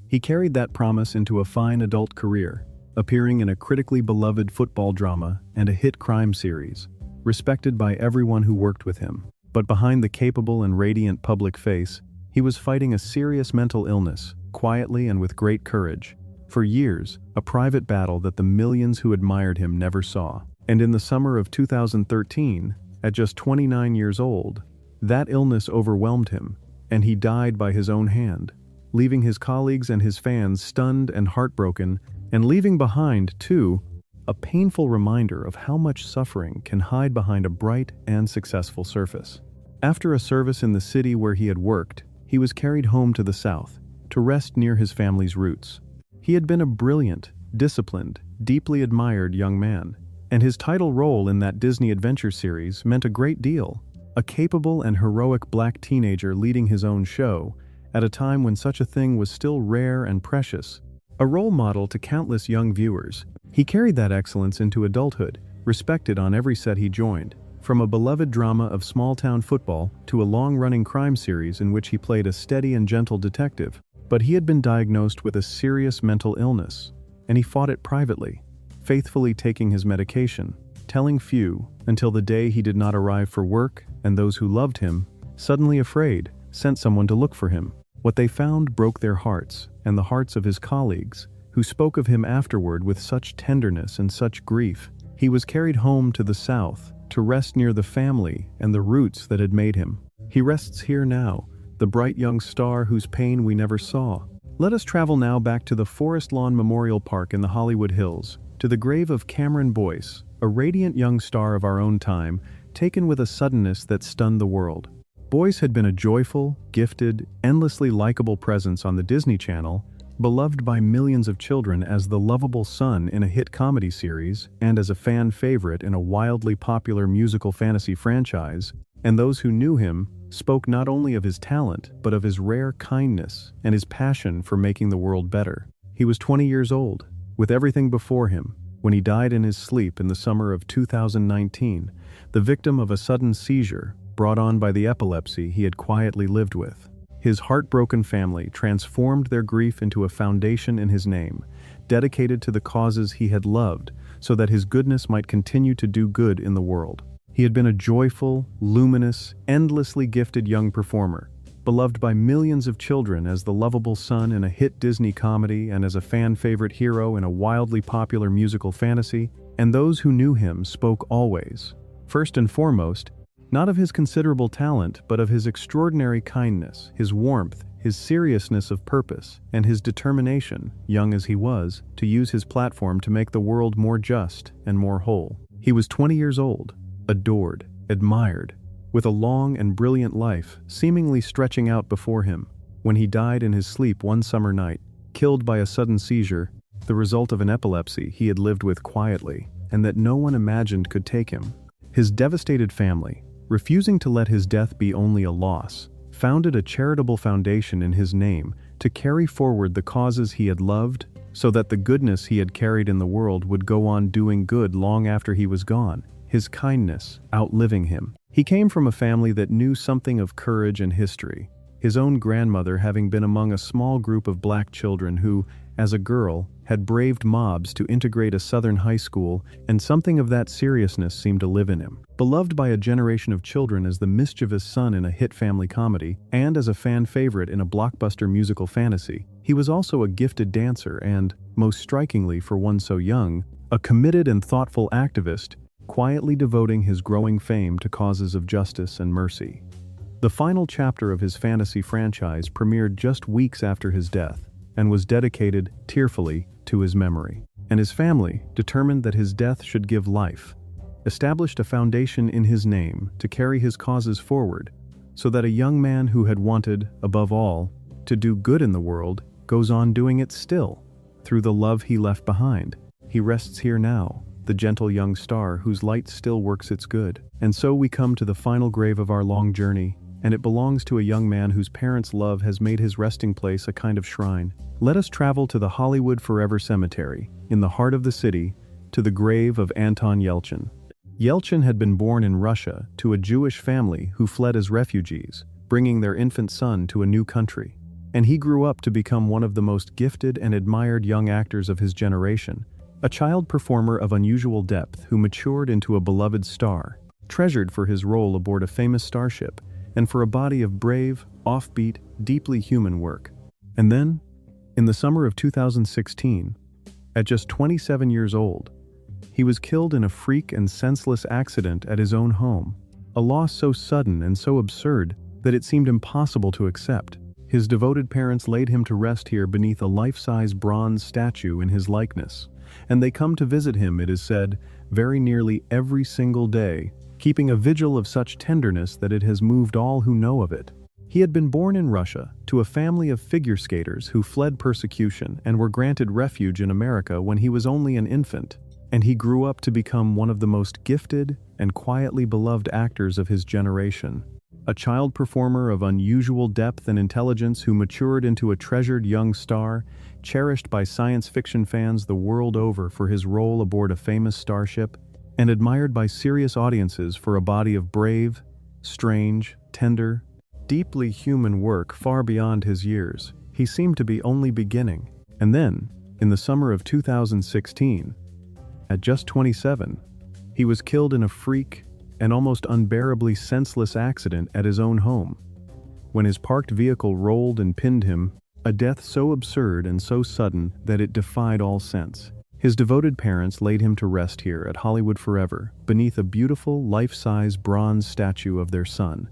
He carried that promise into a fine adult career, appearing in a critically beloved football drama and a hit crime series, respected by everyone who worked with him. But behind the capable and radiant public face, he was fighting a serious mental illness, quietly and with great courage. For years, a private battle that the millions who admired him never saw. And in the summer of 2013, at just 29 years old, that illness overwhelmed him, and he died by his own hand, leaving his colleagues and his fans stunned and heartbroken, and leaving behind, too, a painful reminder of how much suffering can hide behind a bright and successful surface. After a service in the city where he had worked, he was carried home to the South, to rest near his family's roots. He had been a brilliant, disciplined, deeply admired young man, and his title role in that Disney adventure series meant a great deal. A capable and heroic black teenager leading his own show, at a time when such a thing was still rare and precious. A role model to countless young viewers, he carried that excellence into adulthood, respected on every set he joined, from a beloved drama of small-town football to a long-running crime series in which he played a steady and gentle detective. But he had been diagnosed with a serious mental illness, and he fought it privately, faithfully taking his medication, telling few, until the day he did not arrive for work, and those who loved him, suddenly afraid, sent someone to look for him. What they found broke their hearts, and the hearts of his colleagues, who spoke of him afterward with such tenderness and such grief. He was carried home to the south, to rest near the family and the roots that had made him. He rests here now, the bright young star whose pain we never saw. Let us travel now back to the Forest Lawn Memorial Park in the Hollywood Hills, to the grave of Cameron Boyce, a radiant young star of our own time, taken with a suddenness that stunned the world. Boyce had been a joyful, gifted, endlessly likable presence on the Disney Channel, beloved by millions of children as the lovable son in a hit comedy series and as a fan favorite in a wildly popular musical fantasy franchise, and those who knew him spoke not only of his talent but of his rare kindness and his passion for making the world better. He was 20 years old, with everything before him, when he died in his sleep in the summer of 2019, the victim of a sudden seizure brought on by the epilepsy he had quietly lived with. His heartbroken family transformed their grief into a foundation in his name, dedicated to the causes he had loved, so that his goodness might continue to do good in the world. He had been a joyful, luminous, endlessly gifted young performer, beloved by millions of children as the lovable son in a hit Disney comedy and as a fan-favorite hero in a wildly popular musical fantasy, and those who knew him spoke always, first and foremost, not of his considerable talent, but of his extraordinary kindness, his warmth, his seriousness of purpose, and his determination, young as he was, to use his platform to make the world more just and more whole. He was 20 years old, adored, admired, with a long and brilliant life seemingly stretching out before him, when he died in his sleep one summer night, killed by a sudden seizure, the result of an epilepsy he had lived with quietly, and that no one imagined could take him. His devastated family, refusing to let his death be only a loss, founded a charitable foundation in his name to carry forward the causes he had loved, so that the goodness he had carried in the world would go on doing good long after he was gone, his kindness outliving him. He came from a family that knew something of courage and history, his own grandmother having been among a small group of black children who, as a girl, had braved mobs to integrate a southern high school, and something of that seriousness seemed to live in him. Beloved by a generation of children as the mischievous son in a hit family comedy, and as a fan favorite in a blockbuster musical fantasy, he was also a gifted dancer and, most strikingly for one so young, a committed and thoughtful activist, quietly devoting his growing fame to causes of justice and mercy. The final chapter of his fantasy franchise premiered just weeks after his death, and was dedicated, tearfully, to his memory. And his family, determined that his death should give life, established a foundation in his name to carry his causes forward, so that a young man who had wanted, above all, to do good in the world, goes on doing it still, through the love he left behind. He rests here now, the gentle young star whose light still works its good. And so we come to the final grave of our long journey, and it belongs to a young man whose parents' love has made his resting place a kind of shrine. Let us travel to the Hollywood Forever Cemetery, in the heart of the city, to the grave of Anton Yelchin. Yelchin had been born in Russia to a Jewish family who fled as refugees, bringing their infant son to a new country. And he grew up to become one of the most gifted and admired young actors of his generation, a child performer of unusual depth who matured into a beloved star, treasured for his role aboard a famous starship, and for a body of brave, offbeat, deeply human work. And then, in the summer of 2016, at just 27 years old, he was killed in a freak and senseless accident at his own home, a loss so sudden and so absurd that it seemed impossible to accept. His devoted parents laid him to rest here beneath a life-size bronze statue in his likeness, and they come to visit him, it is said, very nearly every single day, keeping a vigil of such tenderness that it has moved all who know of it. He had been born in Russia to a family of figure skaters who fled persecution and were granted refuge in America when he was only an infant, and he grew up to become one of the most gifted and quietly beloved actors of his generation. A child performer of unusual depth and intelligence who matured into a treasured young star, cherished by science fiction fans the world over for his role aboard a famous starship, and admired by serious audiences for a body of brave, strange, tender, deeply human work far beyond his years. He seemed to be only beginning. And then, in the summer of 2016, at just 27, he was killed in a freak and almost unbearably senseless accident at his own home. when his parked vehicle rolled and pinned him, a death so absurd and so sudden that it defied all sense. His devoted parents laid him to rest here at Hollywood Forever, beneath a beautiful, life-size bronze statue of their son.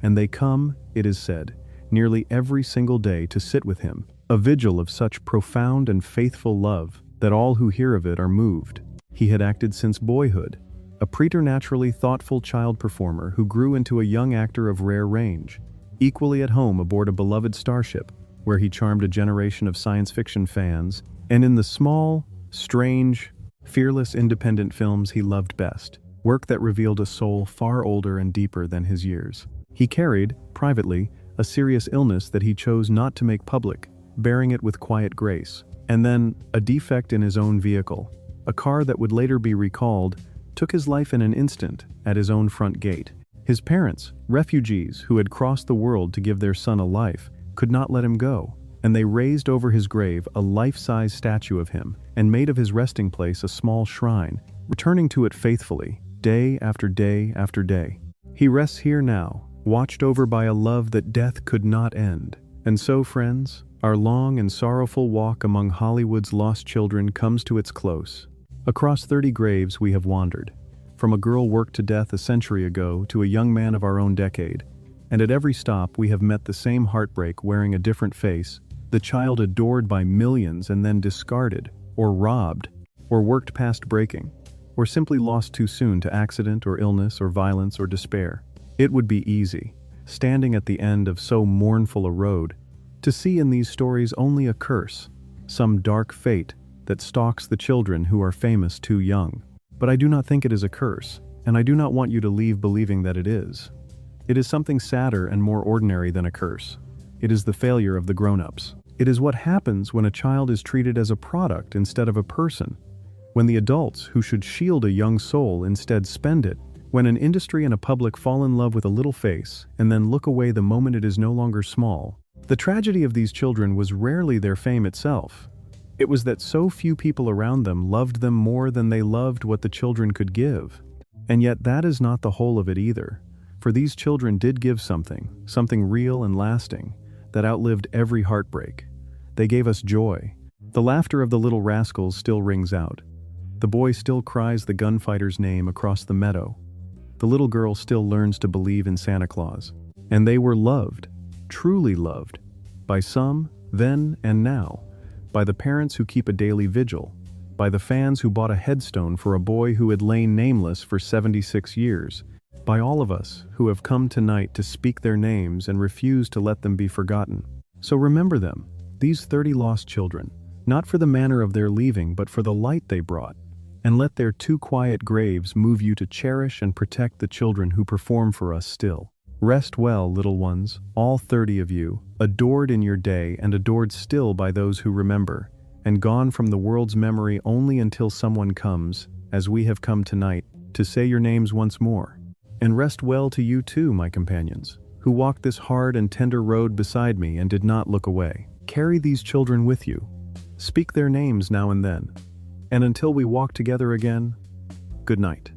And they come, it is said, nearly every single day to sit with him, a vigil of such profound and faithful love that all who hear of it are moved. He had acted since boyhood, a preternaturally thoughtful child performer who grew into a young actor of rare range, equally at home aboard a beloved starship, where he charmed a generation of science fiction fans, and in the small, strange, fearless independent films he loved best, work that revealed a soul far older and deeper than his years. He carried, privately, a serious illness that he chose not to make public, bearing it with quiet grace. And then, a defect in his own vehicle, a car that would later be recalled, took his life in an instant at his own front gate. His parents, refugees who had crossed the world to give their son a life, could not let him go, and they raised over his grave a life-size statue of him and made of his resting place a small shrine, returning to it faithfully, day after day after day. He rests here now, watched over by a love that death could not end. And so, friends, our long and sorrowful walk among Hollywood's lost children comes to its close. Across 30 graves we have wandered, from a girl worked to death a century ago to a young man of our own decade, and at every stop we have met the same heartbreak wearing a different face, the child adored by millions and then discarded, or robbed, or worked past breaking, or simply lost too soon to accident or illness or violence or despair. It would be easy, standing at the end of so mournful a road, to see in these stories only a curse, some dark fate that stalks the children who are famous too young. But I do not think it is a curse, and I do not want you to leave believing that it is. It is something sadder and more ordinary than a curse. It is the failure of the grown-ups. It is what happens when a child is treated as a product instead of a person, when the adults who should shield a young soul instead spend it, when an industry and a public fall in love with a little face and then look away the moment it is no longer small. The tragedy of these children was rarely their fame itself. It was that so few people around them loved them more than they loved what the children could give. And yet that is not the whole of it either, for these children did give something real and lasting, that outlived every heartbreak. They gave us joy. The laughter of the little rascals still rings out. The boy still cries the gunfighter's name across the meadow. The little girl still learns to believe in Santa Claus. And they were loved, truly loved, by some, then and now, by the parents who keep a daily vigil, by the fans who bought a headstone for a boy who had lain nameless for 76 years, by all of us who have come tonight to speak their names and refuse to let them be forgotten. So remember them, these 30 lost children, not for the manner of their leaving but for the light they brought, and let their 2 quiet graves move you to cherish and protect the children who perform for us still. Rest well, little ones, all 30 of you, adored in your day and adored still by those who remember, and gone from the world's memory only until someone comes, as we have come tonight, to say your names once more. And rest well to you too, my companions, who walked this hard and tender road beside me and did not look away. Carry these children with you. Speak their names now and then. And until we walk together again, good night.